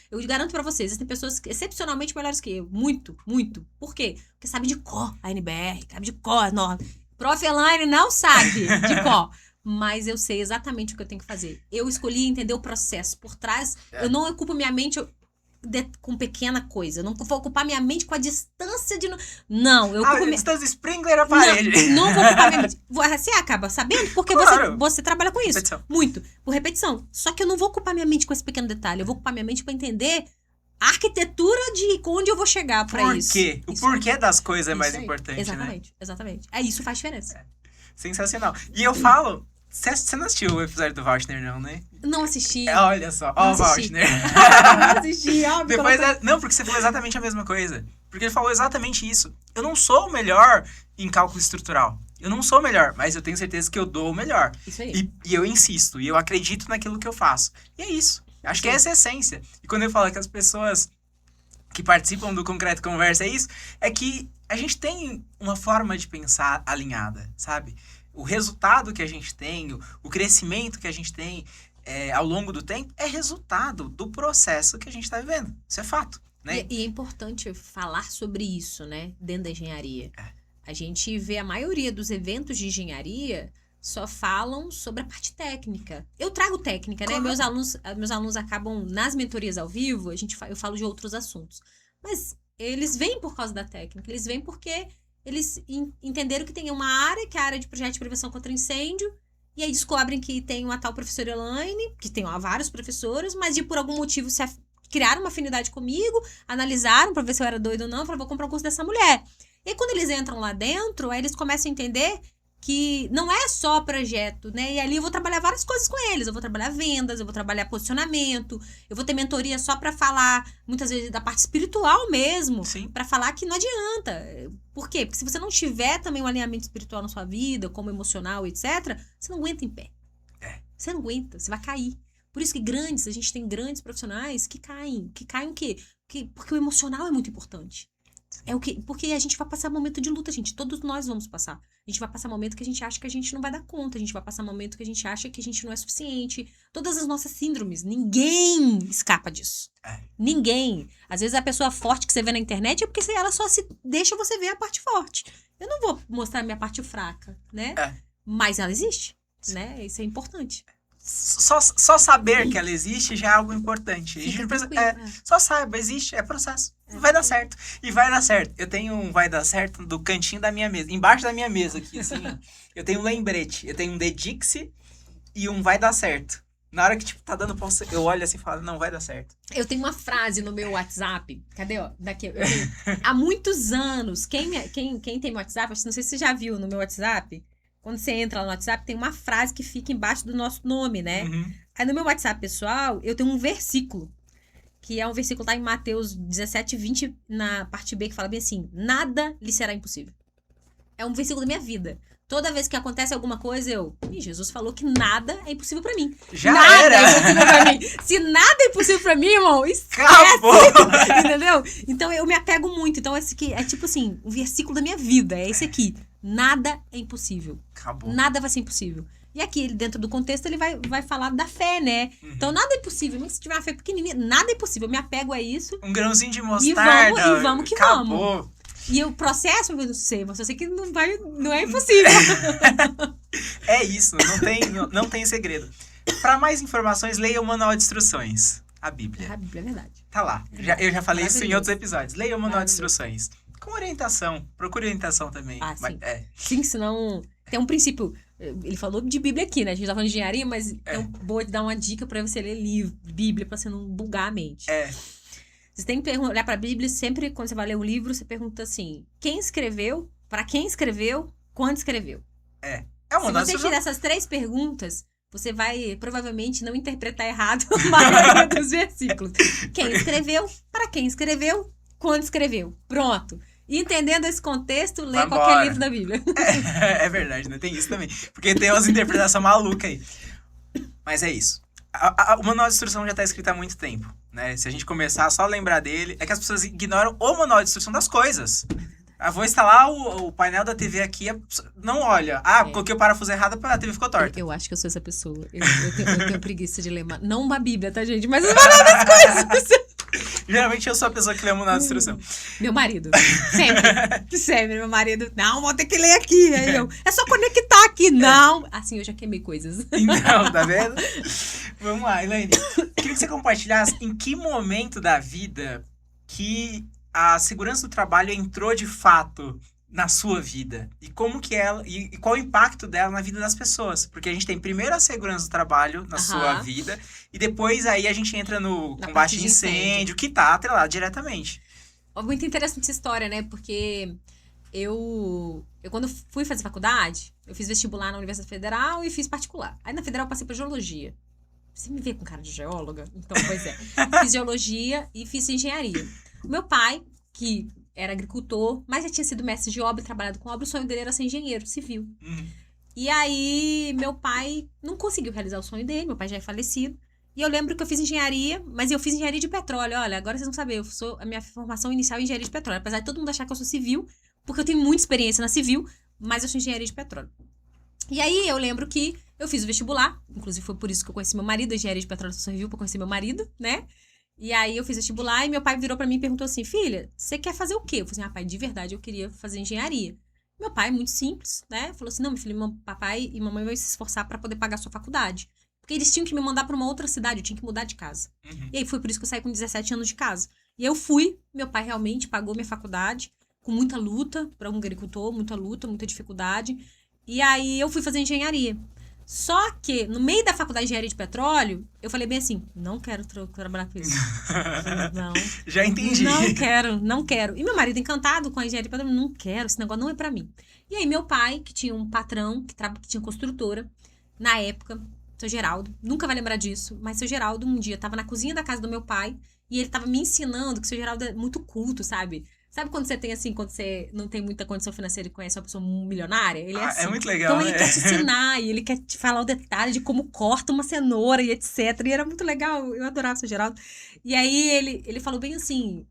Eu garanto pra vocês, existem pessoas excepcionalmente melhores que eu. Muito, muito. Por quê? Porque sabe de cor a NBR, sabe de cor a norma. Prof. Elaine não sabe de cor. Mas eu sei exatamente o que eu tenho que fazer. Eu escolhi entender o processo por trás. Eu não ocupo minha mente com pequena coisa. Eu não vou ocupar minha mente com a distância de... Não, eu ocupo... distância Springer à parede. Não vou ocupar minha mente. Você acaba sabendo porque Claro. você trabalha com isso. Repetição. Muito. Por repetição. Só que eu não vou ocupar minha mente com esse pequeno detalhe. Eu vou ocupar minha mente pra entender a arquitetura de onde eu vou chegar pra isso. Por quê? O porquê das coisas é mais importante, exatamente, né? Exatamente. Isso faz diferença. Sensacional. E eu falo... Você não assistiu o episódio do Vautner, não, né? Não assisti. Olha só, ó o Vautner. Não assisti, óbvio. Não, porque você falou exatamente a mesma coisa. Porque ele falou exatamente isso. Eu não sou o melhor em cálculo estrutural. Eu não sou o melhor, mas eu tenho certeza que eu dou o melhor. Isso aí. E eu insisto, e eu acredito naquilo que eu faço. E é isso. Acho que essa é a essência. E quando eu falo que as pessoas que participam do Concreto Conversa é isso, é que a gente tem uma forma de pensar alinhada, sabe? O resultado que a gente tem, o crescimento que a gente tem ao longo do tempo é resultado do processo que a gente está vivendo. Isso é fato, né? E é importante falar sobre isso, né? Dentro da engenharia. A gente vê a maioria dos eventos de engenharia só falam sobre a parte técnica. Eu trago técnica, né? Claro. Meus alunos acabam, nas mentorias ao vivo, eu falo de outros assuntos. Mas eles vêm por causa da técnica. Eles vêm porque... Eles entenderam que tem uma área, que é a área de projeto de prevenção contra incêndio, e aí descobrem que tem uma tal professora Elaine, que tem vários professores, mas por algum motivo criaram uma afinidade comigo, analisaram pra ver se eu era doido ou não, falaram, vou comprar um curso dessa mulher. E aí, quando eles entram lá dentro, aí eles começam a entender que não é só projeto, né? E ali eu vou trabalhar várias coisas com eles. Eu vou trabalhar vendas, eu vou trabalhar posicionamento, eu vou ter mentoria só pra falar, muitas vezes, da parte espiritual mesmo. Sim. Pra falar que não adianta. Por quê? Porque se você não tiver também um alinhamento espiritual na sua vida, como emocional, etc., você não aguenta em pé. Você não aguenta, você vai cair. Por isso que a gente tem grandes profissionais que caem. Que caem o quê? Porque o emocional é muito importante. Porque a gente vai passar momento de luta, gente. Todos nós vamos passar. A gente vai passar momento que a gente acha que a gente não vai dar conta. A gente vai passar momento que a gente acha que a gente não é suficiente. Todas as nossas síndromes. Ninguém escapa disso. Ninguém. Às vezes a pessoa forte que você vê na internet é porque ela só deixa você ver a parte forte. Eu não vou mostrar a minha parte fraca, né? Mas ela existe, né? Isso é importante. Só saber que ela existe já é algo importante. Fica só saiba, existe, é processo. Vai dar certo. E vai dar certo. Eu tenho um vai dar certo do cantinho da minha mesa. Embaixo da minha mesa aqui, assim, eu tenho um lembrete. Eu tenho um Dedix e um vai dar certo. Na hora que, tá dando pausa, eu olho assim e falo, não, vai dar certo. Eu tenho uma frase no meu WhatsApp. Cadê, ó? Daqui. Há muitos anos, quem tem meu WhatsApp, não sei se você já viu no meu WhatsApp, quando você entra lá no WhatsApp, tem uma frase que fica embaixo do nosso nome, né? Uhum. Aí no meu WhatsApp pessoal, eu tenho um versículo, que é um versículo tá em Mateus 17, 20, na parte B, que fala bem assim, nada lhe será impossível. É um versículo da minha vida. Toda vez que acontece alguma coisa, Jesus falou que nada é impossível pra mim. Já era! É impossível pra mim. Se nada é impossível pra mim, irmão, esquece! Acabou! Entendeu? Então eu me apego muito. Então esse aqui é tipo assim, um versículo da minha vida. É esse aqui. Nada é impossível. Acabou. Nada vai ser impossível. E aqui, dentro do contexto, ele vai falar da fé, né? Então, nada é impossível. Mesmo se tiver uma fé pequenininha, nada é impossível. Eu me apego a isso. Um grãozinho de mostarda. E vamos que acabou. vamos. E o processo, eu não sei, mas eu sei que não é impossível. É isso, não tem segredo. Para mais informações, leia o Manual de Instruções. A Bíblia. A Bíblia é verdade. Tá lá. Eu já falei isso em outros episódios. Leia o Manual de Maravilhoso. Instruções. Com orientação. Procure orientação também. Ah, sim. Mas, Sim, senão... Tem um princípio... Ele falou de Bíblia aqui, né? A gente tá falando de engenharia, mas é boa de dar uma dica pra você ler livro, Bíblia, pra você não bugar a mente. Você tem que olhar pra Bíblia sempre, quando você vai ler o livro, você pergunta assim, quem escreveu, pra quem escreveu, quando escreveu. É Se você tirar essas 3 perguntas, você vai provavelmente não interpretar errado a maioria dos versículos. Quem escreveu, para quem escreveu, quando escreveu. Pronto. E entendendo esse contexto, lê qualquer livro da Bíblia. É verdade, né? Tem isso também. Porque tem umas interpretações malucas aí. Mas é isso. O manual de instrução já está escrito há muito tempo, né? Se a gente começar a só lembrar dele, é que as pessoas ignoram o manual de instrução das coisas. Ah, vou instalar o painel da TV aqui, não olha. Coloquei o parafuso errado, a TV ficou torta. Eu acho que eu sou essa pessoa. Eu tenho preguiça de ler, não uma bíblia, tá, gente? Mas os manual das coisas. Geralmente eu sou a pessoa que lê o manual de instrução. Meu marido. Sempre, meu marido. Não, vou ter que ler aqui. Aí é só conectar aqui. Não. Assim, eu já queimei coisas. Então, tá vendo? Vamos lá, Elaine. Queria que você compartilhasse em que momento da vida que a segurança do trabalho entrou de fato na sua vida. E como que ela. E qual o impacto dela na vida das pessoas. Porque a gente tem primeiro a segurança do trabalho na sua vida. E depois aí a gente entra no combate de incêndio, que tá atrelado diretamente. Muito interessante essa história, né? Porque eu quando fui fazer faculdade, eu fiz vestibular na Universidade Federal e fiz particular. Aí na Federal eu passei por geologia. Você me vê com cara de geóloga? Então, pois é. Fiz geologia e fiz engenharia. O meu pai, que era agricultor, mas já tinha sido mestre de obra e trabalhado com obra, o sonho dele era ser engenheiro civil. E aí, meu pai não conseguiu realizar o sonho dele, meu pai já é falecido. E eu lembro que eu fiz engenharia, mas eu fiz engenharia de petróleo. Olha, agora vocês vão saber, a minha formação inicial é engenharia de petróleo. Apesar de todo mundo achar que eu sou civil, porque eu tenho muita experiência na civil, mas eu sou engenharia de petróleo. E aí, eu lembro que eu fiz o vestibular, inclusive foi por isso que eu conheci meu marido, engenharia de petróleo civil, pra conhecer meu marido, né? E aí, eu fiz vestibular e meu pai virou pra mim e perguntou assim, filha, você quer fazer o quê? Eu falei assim, pai, de verdade, eu queria fazer engenharia. Meu pai, muito simples, né? Falou assim, não, meu filho, papai e mamãe vão se esforçar pra poder pagar a sua faculdade. Porque eles tinham que me mandar pra uma outra cidade, eu tinha que mudar de casa. E aí, foi por isso que eu saí com 17 anos de casa. E eu fui, meu pai realmente pagou minha faculdade, com muita luta, para um agricultor, muita luta, muita dificuldade. E aí, eu fui fazer engenharia. Só que, no meio da faculdade de engenharia de petróleo, eu falei bem assim, não quero trabalhar com isso. Não. Já entendi. Não quero. E meu marido encantado com a engenharia de petróleo, não quero, esse negócio não é pra mim. E aí, meu pai, que tinha um patrão, que tinha construtora, na época, seu Geraldo, nunca vai lembrar disso, mas seu Geraldo, um dia, tava na cozinha da casa do meu pai, e ele tava me ensinando que seu Geraldo é muito culto, sabe? Sabe quando você tem assim, quando você não tem muita condição financeira e conhece uma pessoa milionária? Ele é assim. É muito legal, então ele quer te ensinar e ele quer te falar o detalhe de como corta uma cenoura e etc. E era muito legal, eu adorava o seu Geraldo. E aí ele falou bem assim,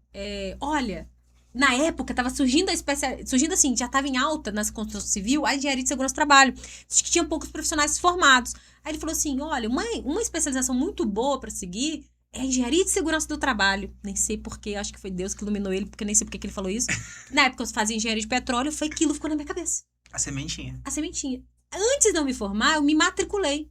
olha, na época tava surgindo assim, já tava em alta na construção civil a engenharia de segurança do trabalho. Acho que tinha poucos profissionais formados. Aí ele falou assim, olha, uma especialização muito boa para seguir é engenharia de segurança do trabalho. Nem sei porquê, acho que foi Deus que iluminou ele, porque nem sei porque que ele falou isso. Na época eu fazia engenharia de petróleo, foi aquilo, ficou na minha cabeça. A sementinha. Antes de eu me formar, eu me matriculei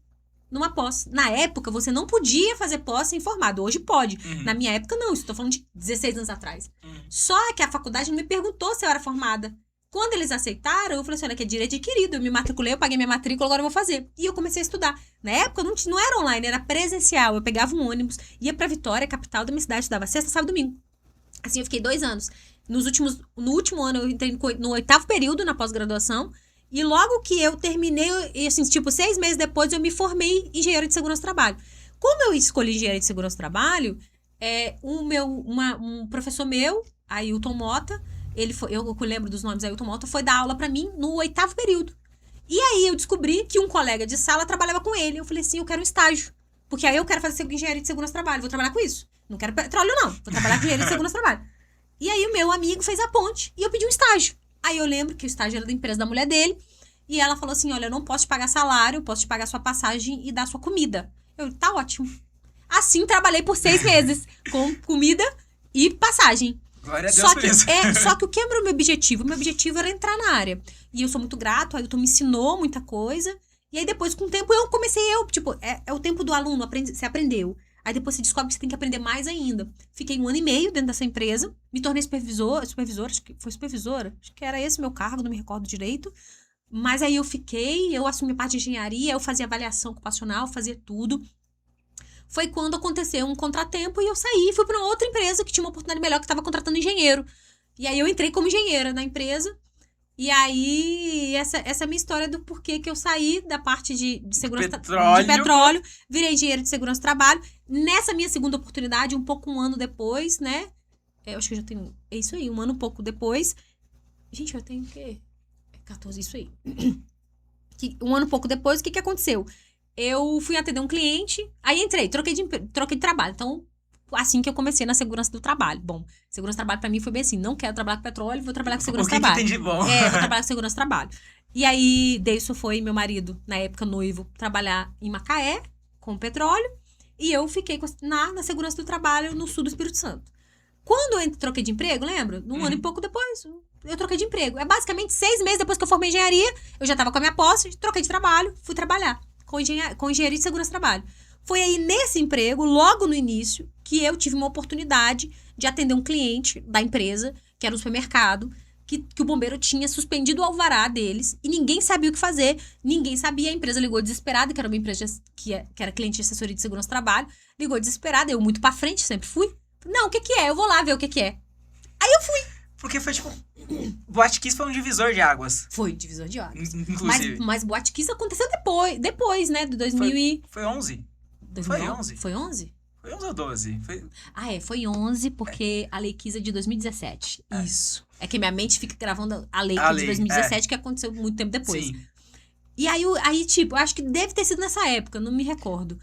numa pós. Na época, você não podia fazer pós sem formado. Hoje pode. Na minha época, não. Isso tô falando de 16 anos atrás. Só que a faculdade não me perguntou se eu era formada. Quando eles aceitaram, eu falei assim, olha, que é direito adquirido. Eu me matriculei, eu paguei minha matrícula, agora eu vou fazer. E eu comecei a estudar. Na época, não era online, era presencial. Eu pegava um ônibus, ia pra Vitória, capital da minha cidade, estudava sexta, sábado e domingo. Assim, eu fiquei 2 anos. No último ano, eu entrei no 8º período, na pós-graduação. E logo que eu terminei, assim, tipo, 6 meses depois, eu me formei em engenheiro de segurança do trabalho. Como eu escolhi engenheiro de segurança do trabalho, um professor meu, Ailton Mota, eu lembro dos nomes, Ailton Mota, foi dar aula pra mim no 8º período. E aí eu descobri que um colega de sala trabalhava com ele. Eu falei assim, eu quero um estágio. Porque aí eu quero fazer engenharia de segurança do trabalho, vou trabalhar com isso. Não quero petróleo, não. Vou trabalhar com engenharia de segurança do trabalho. E aí o meu amigo fez a ponte e eu pedi um estágio. Aí eu lembro que o estágio era da empresa da mulher dele. E ela falou assim, olha, eu não posso te pagar salário, eu posso te pagar sua passagem e dar sua comida. Eu, tá ótimo. Assim, trabalhei por 6 meses, com comida e passagem. Glória a Deus por isso. Só que o que era o meu objetivo? O meu objetivo era entrar na área. E eu sou muito grato, aí o Ailton me ensinou muita coisa. E aí depois, com o tempo, tipo, é o tempo do aluno, você aprendeu. Aí depois você descobre que você tem que aprender mais ainda. Fiquei 1 ano e meio dentro dessa empresa, me tornei supervisora, acho que foi supervisora, acho que era esse meu cargo, não me recordo direito. Mas aí eu assumi parte de engenharia, eu fazia avaliação ocupacional, fazia tudo. Foi quando aconteceu um contratempo e eu saí e fui para uma outra empresa que tinha uma oportunidade melhor, que estava contratando engenheiro. E aí eu entrei como engenheira na empresa. E aí, essa é a minha história do porquê que eu saí da parte de segurança de petróleo, virei engenheiro de segurança do trabalho. Nessa minha segunda oportunidade, um ano depois, né? Eu acho que eu já tenho. É isso aí, 1 ano, pouco depois. Gente, eu tenho o quê? 14, isso aí. 1 ano, pouco depois, o que aconteceu? eu fui atender um cliente, aí entrei, troquei de trabalho. Então, assim que eu comecei na segurança do trabalho. Bom, segurança do trabalho pra mim foi bem assim, não quero trabalhar com petróleo, vou trabalhar com segurança do trabalho. O que tem de bom? Vou trabalhar com segurança do trabalho. E aí, Deilson foi meu marido, na época noivo, trabalhar em Macaé, com petróleo, e eu fiquei na segurança do trabalho no sul do Espírito Santo. Quando eu troquei de emprego, lembra? Um ano e pouco depois, eu troquei de emprego. É basicamente 6 meses depois que eu formei engenharia, eu já tava com a minha posse, troquei de trabalho, fui trabalhar com engenharia de segurança do trabalho. Foi aí nesse emprego, logo no início, que eu tive uma oportunidade de atender um cliente da empresa, que era um supermercado, que o bombeiro tinha suspendido o alvará deles e ninguém sabia o que fazer, ninguém sabia. A empresa ligou desesperada, que era uma empresa que era cliente de assessoria de segurança do trabalho, ligou desesperada, eu muito pra frente, sempre fui. Não, o que é? Eu vou lá ver o que é. Aí eu fui. Porque foi tipo... Boate Kiss foi um divisor de águas. Foi divisor de águas. Inclusive. Mas Boate Kiss aconteceu depois, né? Do 2000 Foi 11? 2009? Foi 11. Foi 11? Foi 11 ou 12? Foi 11, porque a Lei Kiss é de 2017. Isso. É que minha mente fica gravando a Lei Kiss de 2017, que aconteceu muito tempo depois. Sim. E aí, tipo, eu acho que deve ter sido nessa época, não me recordo.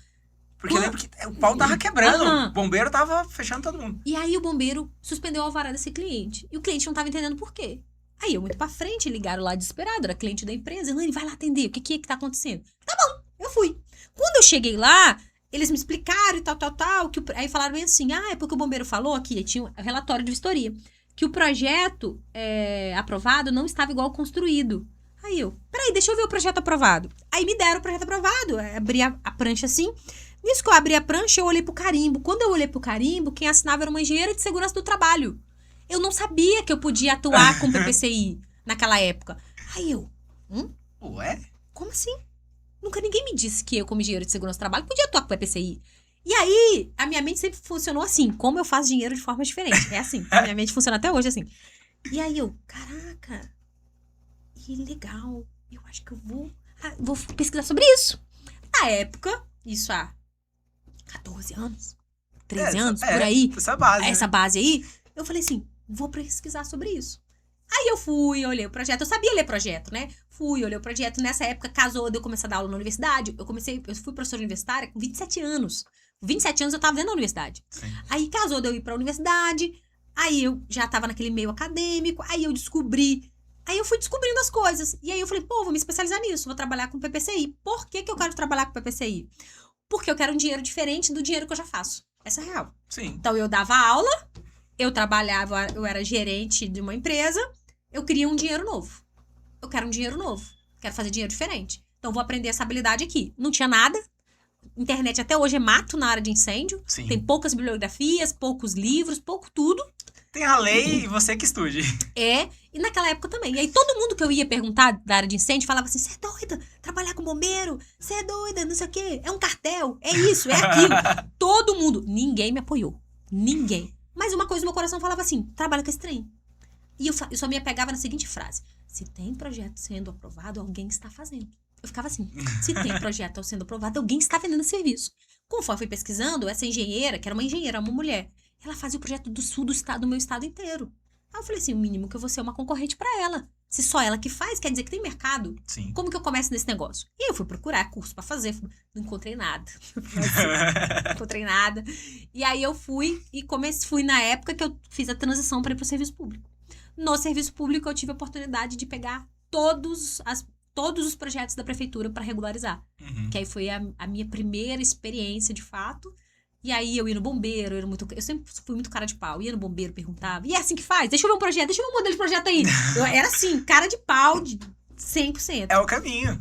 Porque eu lembro que o pau tava quebrando. O bombeiro tava fechando todo mundo. E aí o bombeiro suspendeu o alvará desse cliente. E o cliente não tava entendendo por quê. Aí eu muito pra frente, ligaram lá desesperado, era cliente da empresa. Ele vai lá atender, o que tá acontecendo? Tá bom, eu fui. Quando eu cheguei lá, eles me explicaram e tal. Aí falaram bem assim, é porque o bombeiro falou aqui, tinha um relatório de vistoria, que o projeto aprovado não estava igual ao construído. Aí peraí, deixa eu ver o projeto aprovado. Aí me deram o projeto aprovado, abri a prancha assim. Nisso que eu abri a prancha, eu olhei pro carimbo. Quando eu olhei pro carimbo, quem assinava era uma engenheira de segurança do trabalho. Eu não sabia que eu podia atuar com PPCI naquela época. Aí Ué? Como assim? Nunca ninguém me disse que eu, como engenheiro de segurança do trabalho, podia atuar com PPCI. E aí, a minha mente sempre funcionou assim, como eu faço dinheiro de forma diferente. É assim, a minha mente funciona até hoje assim. E aí caraca, que legal. Eu acho que eu vou pesquisar sobre isso. Na época, isso há 14 anos, 13 anos, por aí. Essa base aí. Eu falei assim, vou pesquisar sobre isso. Aí eu fui, olhei o projeto. Eu sabia ler projeto, né? Fui, olhei o projeto. Nessa época, casou de eu começar a dar aula na universidade. Eu fui professora universitária com 27 anos. Com 27 anos eu tava dentro da universidade. Sim. Aí casou de eu ir pra universidade. Aí eu já tava naquele meio acadêmico. Aí eu descobri. Aí eu fui descobrindo as coisas. E aí eu falei, vou me especializar nisso. Vou trabalhar com PPCI. Por que eu quero trabalhar com PPCI? Porque eu quero um dinheiro diferente do dinheiro que eu já faço. Essa é a real. Sim. Então, eu dava aula, eu trabalhava, eu era gerente de uma empresa, eu queria um dinheiro novo. Eu quero um dinheiro novo. Quero fazer dinheiro diferente. Então, vou aprender essa habilidade aqui. Não tinha nada. Internet até hoje é mato na área de incêndio. Sim. Tem poucas bibliografias, poucos livros, pouco tudo. Tem a lei e você que estude. E naquela época também. E aí todo mundo que eu ia perguntar da área de incêndio falava assim, você é doida? Trabalhar com bombeiro? Você é doida? Não sei o quê. É um cartel? É isso, é aquilo. Todo mundo. Ninguém me apoiou. Ninguém. Mas uma coisa no meu coração falava assim, trabalha com esse trem. E eu só me apegava na seguinte frase. Se tem projeto sendo aprovado, alguém está fazendo. Eu ficava assim, se tem projeto sendo aprovado, alguém está vendendo serviço. Conforme eu fui pesquisando, essa engenheira, que era uma engenheira, uma mulher, ela fazia o projeto do sul do meu estado inteiro. Aí eu falei assim, o mínimo que eu vou ser uma concorrente pra ela. Se só ela que faz, quer dizer que tem mercado. Sim. Como que eu começo nesse negócio? E aí eu fui procurar curso pra fazer, não encontrei nada. Não encontrei nada. E aí eu fui na época que eu fiz a transição para ir pro serviço público. No serviço público eu tive a oportunidade de pegar todos os projetos da prefeitura para regularizar. Uhum. Que aí foi a minha primeira experiência de fato. E aí eu ia no bombeiro, eu sempre fui muito cara de pau. Ia no bombeiro, perguntava, e é assim que faz? Deixa eu ver um projeto, deixa eu ver um modelo de projeto aí. Eu era assim, cara de pau, de 100%. É o caminho.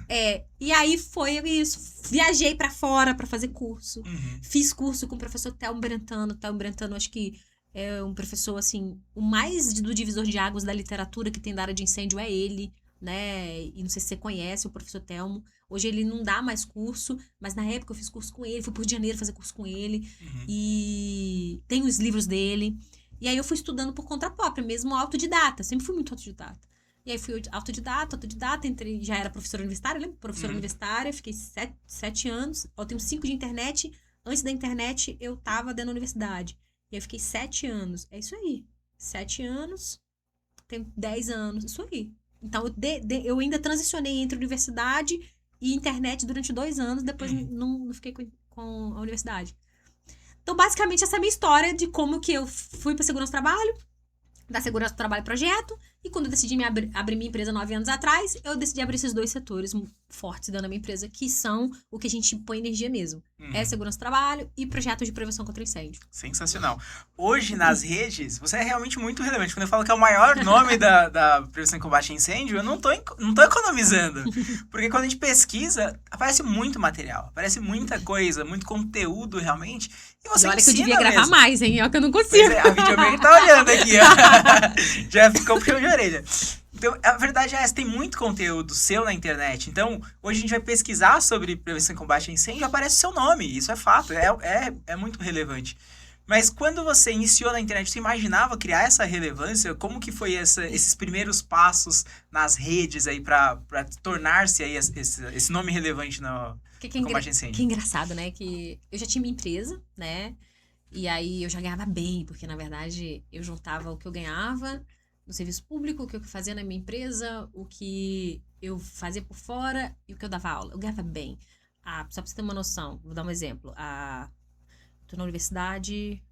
E aí foi isso. Viajei pra fora pra fazer curso. Uhum. Fiz curso com o professor Telmo Brentano. Telmo Brentano, acho que é um professor, assim, o mais do divisor de águas da literatura que tem da área de incêndio é ele, né? E não sei se você conhece o professor Telmo. Hoje ele não dá mais curso, mas na época eu fiz curso com ele, fui pro Rio de Janeiro fazer curso com ele. Uhum. E tem os livros dele. E aí eu fui estudando por conta própria, mesmo autodidata. Sempre fui muito autodidata. E aí fui autodidata, já era professora universitária, lembra? Professora universitária, fiquei 7 anos. Eu tenho 5 de internet. Antes da internet, eu tava dentro da universidade. E aí eu fiquei 7 anos. É isso aí. 7 anos, tenho 10 anos, isso aí. Então, eu ainda transicionei entre universidade e internet durante 2 anos, depois não fiquei com a universidade. Então, basicamente, essa é a minha história de como que eu fui para segurança do trabalho, da segurança do trabalho projeto, e quando eu decidi abrir minha empresa 9 anos atrás, eu decidi abrir esses 2 setores fortes dentro da minha empresa, que são o que a gente põe energia mesmo. É segurança do trabalho e projetos de prevenção contra incêndio. Sensacional. Hoje, nas redes, você é realmente muito relevante. Quando eu falo que é o maior nome da prevenção e combate a incêndio, eu não tô economizando. Porque quando a gente pesquisa, aparece muito material, aparece muita coisa, muito conteúdo realmente. E você olha que eu ensina devia gravar mesmo. mais, hein? É que eu não consigo. Pois é, a videomaker tá olhando aqui, ó. Já ficou puxão de orelha. Então, a verdade é essa, tem muito conteúdo seu na internet. Então, hoje a gente vai pesquisar sobre prevenção e combate a incêndio e aparece o seu nome. Isso é fato, é muito relevante. Mas quando você iniciou na internet, você imaginava criar essa relevância? Como que foi esses primeiros passos nas redes aí pra tornar-se aí esse nome relevante no combate a incêndio? Que engraçado, né? Que eu já tinha minha empresa, né? E aí eu já ganhava bem, porque na verdade eu juntava o que eu ganhava no serviço público, o que eu fazia na minha empresa, o que eu fazia por fora e o que eu dava aula. Eu ganhava bem. Só pra você ter uma noção, vou dar um exemplo. Tô na universidade,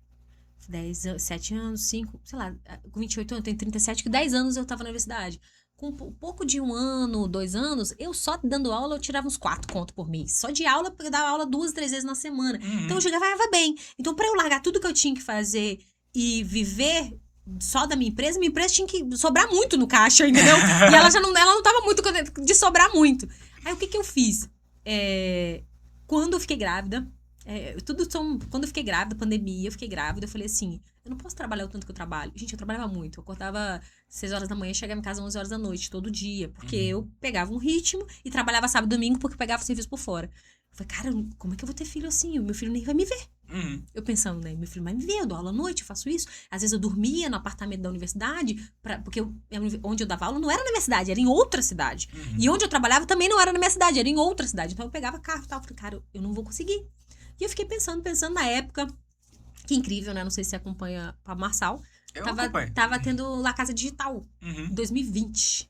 7 anos, 5, sei lá, com 28 anos, eu tenho 37, que 10 anos eu tava na universidade. Com um pouco de 1 ano, 2 anos, eu só dando aula, eu tirava uns 4 contos por mês. Só de aula, eu dava aula 2, 3 vezes na semana. Então, eu já ganhava bem. Então, pra eu largar tudo que eu tinha que fazer e viver só da minha empresa tinha que sobrar muito no caixa, entendeu? E ela não tava muito de sobrar muito. Aí, o que eu fiz? Quando eu fiquei grávida, quando eu fiquei grávida, pandemia, eu falei assim, eu não posso trabalhar o tanto que eu trabalho. Gente, eu trabalhava muito. Eu acordava 6 horas da manhã e chegava em casa 11 horas da noite, todo dia. Porque eu pegava um ritmo e trabalhava sábado e domingo porque pegava o serviço por fora. Eu falei, cara, como é que eu vou ter filho assim? O meu filho nem vai me ver. Eu pensando, né? Meu filho vai me ver, eu dou aula à noite, eu faço isso. Às vezes eu dormia no apartamento da universidade, porque onde eu dava aula não era na minha cidade, era em outra cidade. E onde eu trabalhava também não era na minha cidade, era em outra cidade. Então eu pegava carro e tal. Eu falei, cara, eu não vou conseguir. E eu fiquei pensando na época, que incrível, né? Não sei se você acompanha Pablo Marçal. Tava tendo La Casa Digital, em 2020.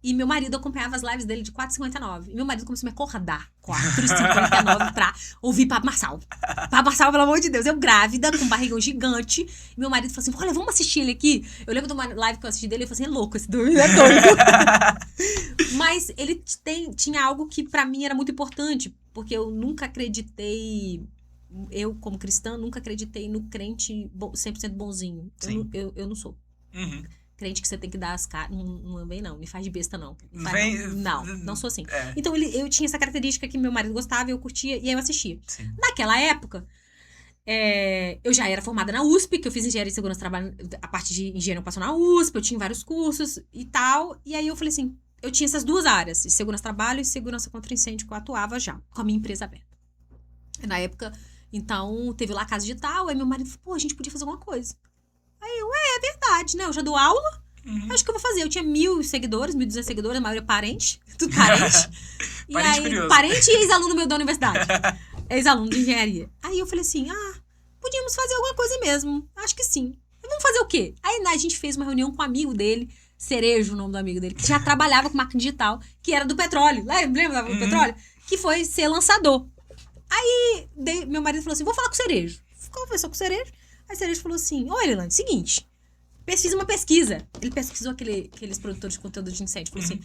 E meu marido acompanhava as lives dele de 4h59. E meu marido começou a me acordar, 4h59, pra ouvir Pablo Marçal. Pablo Marçal, pelo amor de Deus, eu grávida, com um barrigão gigante. E meu marido falou assim, olha, vamos assistir ele aqui. Eu lembro de uma live que eu assisti dele, ele falou assim, é louco esse doido, é doido. Mas ele tinha algo que pra mim era muito importante, porque eu nunca acreditei, eu como cristã, nunca acreditei no crente 100% bonzinho. Eu não sou. Crente que você tem que dar as caras. Não vem, não. Me faz de besta, não. Não sou assim. Então, eu tinha essa característica que meu marido gostava, eu curtia, e aí eu assistia. Sim. Naquela época, eu já era formada na USP, que eu fiz engenharia de segurança do trabalho, a parte de engenharia ocupacional na USP, eu tinha vários cursos e tal. E aí eu falei assim, eu tinha essas 2 áreas, de segurança do trabalho e segurança contra incêndio, que eu atuava já, com a minha empresa aberta. Na época, então, teve lá a Casa Digital, aí meu marido falou, pô, a gente podia fazer alguma coisa. Aí eu, é verdade, né? Eu já dou aula, acho que eu vou fazer. Eu tinha 1.000 seguidores, 1.200 seguidores, a maioria parente, tudo parente. E Parente aí, curioso. parente e ex-aluno meu da universidade. Ex-aluno de engenharia. Aí eu falei assim, podíamos fazer alguma coisa mesmo. Acho que sim. E vamos fazer o quê? Aí a gente fez uma reunião com um amigo dele, Cerejo, o nome do amigo dele, que já trabalhava com marketing digital, que era do petróleo. Lembra do petróleo? Que foi ser lançador. Aí meu marido falou assim, vou falar com o Cerejo. Conversou com o Cerejo. Aí o Cerejo falou assim, ô Erilane, seguinte, fiz uma pesquisa. Ele pesquisou aqueles produtores de conteúdo de incêndio. Falou assim,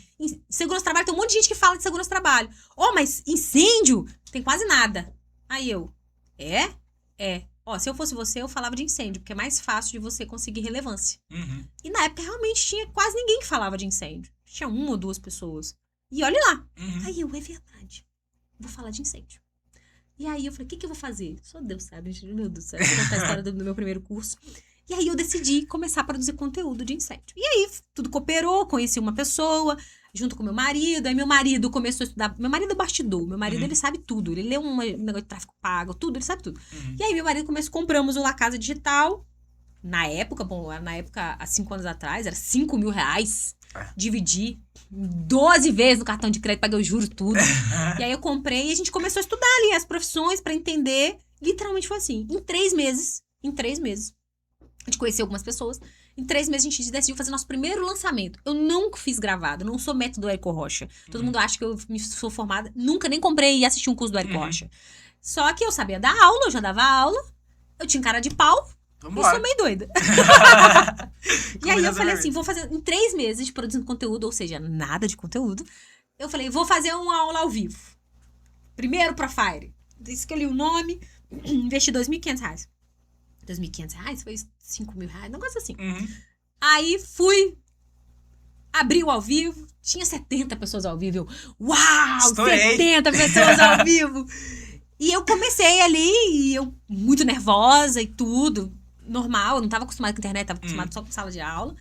segurança do trabalho, tem um monte de gente que fala de segurança do trabalho. Mas incêndio tem quase nada. Aí eu, se eu fosse você, eu falava de incêndio, porque é mais fácil de você conseguir relevância. E na época realmente tinha quase ninguém que falava de incêndio. Tinha 1 ou 2 pessoas. E olha lá. Aí eu, é verdade, vou falar de incêndio. E aí eu falei, o que eu vou fazer? Só Deus sabe, gente. Meu Deus do céu. Vou contar a história do meu primeiro curso. E aí eu decidi começar a produzir conteúdo de incêndio. E aí tudo cooperou, conheci uma pessoa, junto com meu marido. Aí meu marido começou a estudar. Meu marido é bastidor. Meu marido, ele sabe tudo. Ele lê um negócio de tráfego pago, tudo, ele sabe tudo. E aí meu marido compramos o La Casa Digital. Na época, há 5 anos atrás, era R$5.000. Dividi 12 vezes no cartão de crédito, paguei os juros, tudo. E aí eu comprei e a gente começou a estudar ali as profissões pra entender. Literalmente foi assim. Em 3 meses, a gente conheceu algumas pessoas Em 3 meses a gente decidiu fazer nosso primeiro lançamento. Eu nunca fiz gravado, não sou método Érico Rocha. Todo mundo acha que eu sou formada. Nunca nem comprei e assisti um curso do Érico Rocha. Só que eu sabia dar aula, eu já dava aula. Eu tinha cara de pau. Vambora. Eu sou meio doida. E aí eu falei assim, vou fazer em 3 meses de produzindo conteúdo, ou seja, nada de conteúdo. Eu falei, vou fazer uma aula ao vivo. Primeiro Profire. Escolhi o nome, investi R$2.500. R$2.500? Foi R$5.000, um negócio assim. Aí fui, abri o ao vivo, tinha 70 pessoas ao vivo. Eu, uau, Estourei. 70 pessoas ao vivo. E eu comecei ali, e eu muito nervosa e tudo. Normal, eu não tava acostumada com internet, tava acostumada só com sala de aula.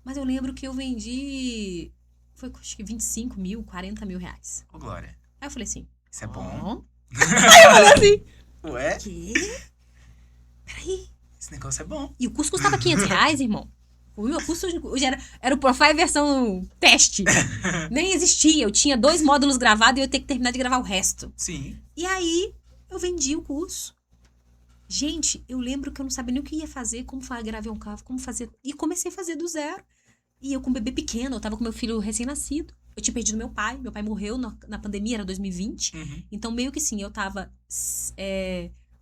Mas eu lembro que eu vendi, foi acho que 25 mil, 40 mil reais. Ô, Glória. Aí eu falei assim, Isso é bom. Aí eu falei assim, Ué? quê? Peraí. Esse negócio é bom. E o curso custava R$500, irmão. O meu curso hoje era o Profile versão teste. Nem existia, eu tinha 2 módulos gravados e eu ia ter que terminar de gravar o resto. Sim. E aí, eu vendi o curso. Gente, eu lembro que eu não sabia nem o que ia fazer, como gravar um carro, como fazer. E comecei a fazer do zero. E eu com um bebê pequeno, eu tava com meu filho recém-nascido. Eu tinha perdido meu pai morreu na pandemia, era 2020. Então, meio que sim, eu tava...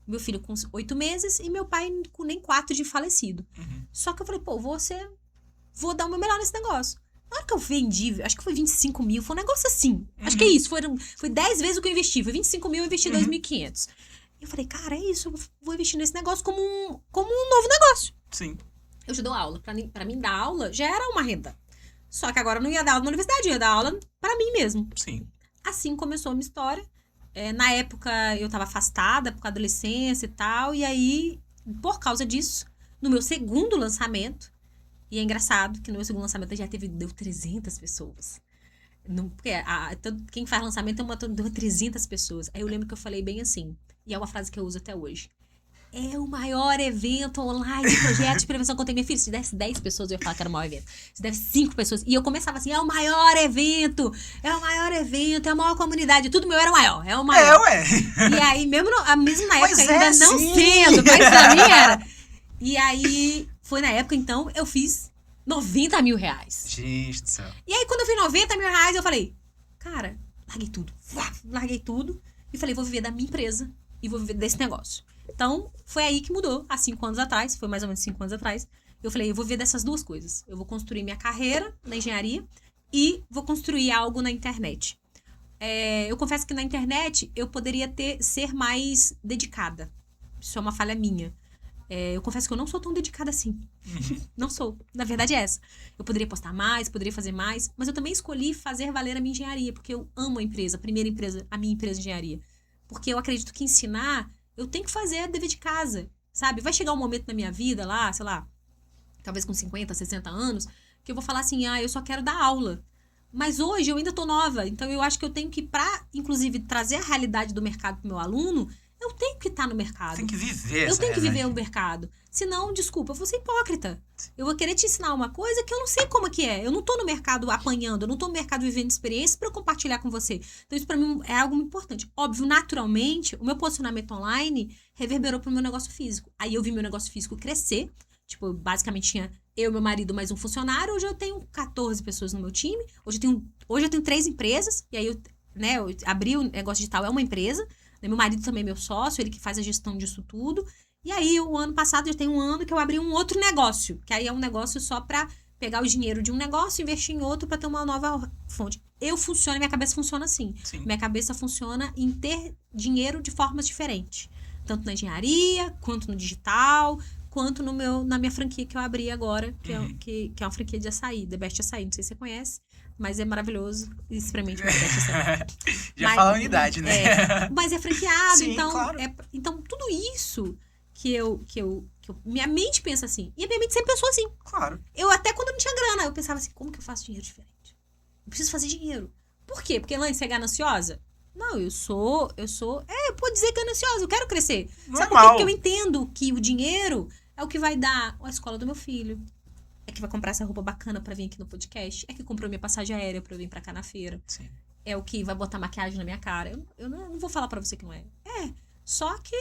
meu filho com 8 meses e meu pai com nem 4 de falecido. Só que eu falei, pô, vou dar o meu melhor nesse negócio. Na hora que eu vendi, acho que foi 25 mil, foi um negócio assim. Acho que é isso, foi 10 vezes o que eu investi. Foi 25 mil, eu investi 2.500. E eu falei, cara, é isso, eu vou investir nesse negócio como um novo negócio. Sim. Eu já dou aula. Pra mim, dar aula já era uma renda. Só que agora eu não ia dar aula na universidade, eu ia dar aula pra mim mesmo. Sim. Assim começou a minha história. Na época, eu tava afastada por causa da adolescência e tal. E aí, por causa disso, no meu segundo lançamento... E é engraçado que no meu segundo lançamento deu 300 pessoas. Porque quem faz lançamento deu 300 pessoas. Aí eu lembro que eu falei bem assim, e é uma frase que eu uso até hoje. É o maior evento online de projetos de prevenção contra minha filha. Se desse 10 pessoas, eu ia falar que era o maior evento. Se desse 5 pessoas. E eu começava assim, é o maior evento, é a maior comunidade. Tudo meu era maior, é o maior. Ué. E aí, mesmo na época, Mas ainda não sim. sendo, mas pra mim era. E aí, foi na época, então, eu fiz 90 mil reais. Gente do céu. E aí, quando eu fiz 90 mil reais, eu falei, cara, larguei tudo. E falei, vou viver da minha empresa e vou viver desse negócio. Então, foi aí que mudou, há 5 anos atrás, foi mais ou menos 5 anos atrás. Eu falei, eu vou viver dessas 2 coisas. Eu vou construir minha carreira na engenharia e vou construir algo na internet. Eu confesso que na internet eu poderia ser mais dedicada. Isso é uma falha minha. Eu confesso que eu não sou tão dedicada assim. Não sou. Na verdade é essa. Eu poderia postar mais, poderia fazer mais, mas eu também escolhi fazer valer a minha engenharia, porque eu amo a empresa, a minha empresa de engenharia. Porque eu acredito que ensinar, eu tenho que fazer dever de casa, sabe? Vai chegar um momento na minha vida lá, sei lá, talvez com 50, 60 anos, que eu vou falar assim, eu só quero dar aula. Mas hoje eu ainda tô nova, então eu acho que eu tenho que, inclusive, trazer a realidade do mercado pro meu aluno, eu tenho que estar no mercado. Tem que viver. Eu tenho que viver o mercado. Senão, desculpa, eu vou ser hipócrita. Eu vou querer te ensinar uma coisa que eu não sei como que é. Eu não tô no mercado apanhando, eu não tô no mercado vivendo experiências para eu compartilhar com você. Então, isso para mim é algo muito importante. Óbvio, naturalmente, o meu posicionamento online reverberou pro meu negócio físico. Aí eu vi meu negócio físico crescer. Tipo, basicamente tinha eu, meu marido, mais um funcionário. Hoje eu tenho 14 pessoas no meu time. Hoje eu tenho 3 empresas. E aí eu abri o negócio digital, é uma empresa. Meu marido também é meu sócio, ele que faz a gestão disso tudo. E aí, o ano passado, já tem um ano que eu abri um outro negócio. Que aí é um negócio só pra pegar o dinheiro de um negócio e investir em outro pra ter uma nova fonte. Minha cabeça funciona assim. Sim. Minha cabeça funciona em ter dinheiro de formas diferentes. Tanto na engenharia, quanto no digital, quanto na minha franquia que eu abri agora, que é uma franquia de açaí, The Best Açaí. Não sei se você conhece. Mas é maravilhoso. Experimente o Best Açaí. Já fala a unidade, né? Mas é franqueado, Sim, então... claro. Então, tudo isso que minha mente pensa assim. E a minha mente sempre pensou assim. Claro. Eu até quando não tinha grana, eu pensava assim, como que eu faço dinheiro diferente? Eu preciso fazer dinheiro. Por quê? Porque, Elaine, você é gananciosa? Não, eu pode dizer gananciosa, eu quero crescer. Normal. Sabe por quê? Porque eu entendo que o dinheiro é o que vai dar a escola do meu filho. É que vai comprar essa roupa bacana pra vir aqui no podcast. É que comprou minha passagem aérea pra eu vir pra cá na feira. Sim. É o que vai botar maquiagem na minha cara. Eu não vou falar pra você que não é. Só que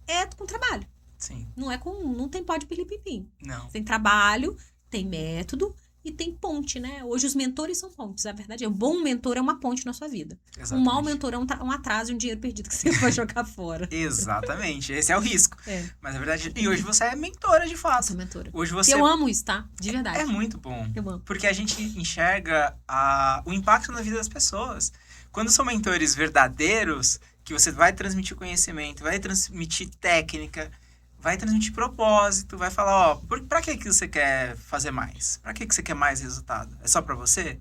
é com trabalho. Sim. Não tem pó de pirlim-pim-pim. Não. Tem trabalho, tem método e tem ponte, né? Hoje os mentores são pontes. A verdade é, um bom mentor é uma ponte na sua vida. Um mau mentor é um atraso e um dinheiro perdido que você vai jogar fora. Exatamente. Esse é o risco. É. Mas na verdade, e hoje você é mentora de fato. Eu sou mentora. Hoje você Eu amo isso, tá? De verdade. é muito bom. Eu amo. Porque a gente enxerga o impacto na vida das pessoas. Quando são mentores verdadeiros, que você vai transmitir conhecimento, vai transmitir técnica, vai transmitir propósito, vai falar, ó, pra que você quer fazer mais? Pra que você quer mais resultado? É só pra você?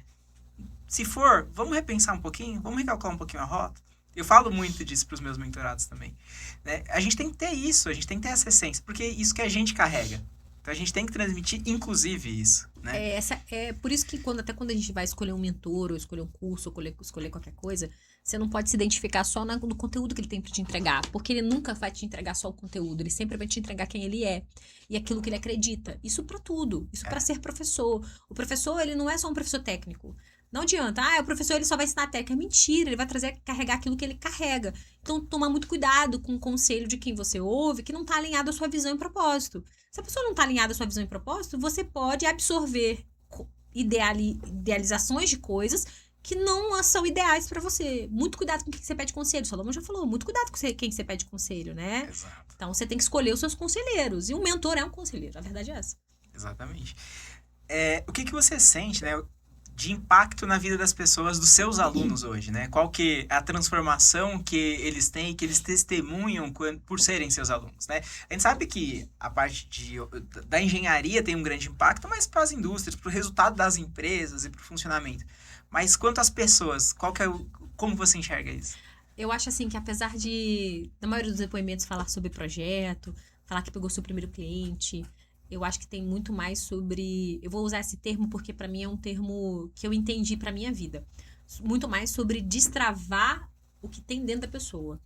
Se for, vamos repensar um pouquinho, vamos recalcular um pouquinho a rota. Eu falo muito disso pros meus mentorados também. Né? A gente tem que ter isso, a gente tem que ter essa essência, porque é isso que a gente carrega. Então a gente tem que transmitir, inclusive, isso, né? É por isso que quando a gente vai escolher um mentor, ou escolher um curso, ou escolher qualquer coisa, você não pode se identificar só no conteúdo que ele tem pra te entregar. Porque ele nunca vai te entregar só o conteúdo, ele sempre vai te entregar quem ele é. E aquilo que ele acredita. Isso pra tudo. Isso pra ser professor. O professor, ele não é só um professor técnico. Não adianta, o professor ele só vai ensinar a técnica. É mentira, ele vai carregar aquilo que ele carrega. Então, tomar muito cuidado com o conselho de quem você ouve, que não está alinhado à sua visão e propósito. Se a pessoa não está alinhada à sua visão e propósito, você pode absorver idealizações de coisas que não são ideais para você. Muito cuidado com quem você pede conselho. Salomão já falou, muito cuidado com quem você pede conselho, né? Exato. Então, você tem que escolher os seus conselheiros. E um mentor é um conselheiro, a verdade é essa. Exatamente. O que você sente, né, de impacto na vida das pessoas, dos seus alunos hoje, né? Qual que é a transformação que eles têm, que eles testemunham por serem seus alunos, né? A gente sabe que a parte da engenharia tem um grande impacto, mas para as indústrias, para o resultado das empresas e para o funcionamento. Mas quanto às pessoas, como você enxerga isso? Eu acho assim que apesar da maioria dos depoimentos falar sobre projeto, falar que pegou seu primeiro cliente, eu acho que tem muito mais sobre... Eu vou usar esse termo porque para mim é um termo que eu entendi para minha vida. Muito mais sobre destravar o que tem dentro da pessoa.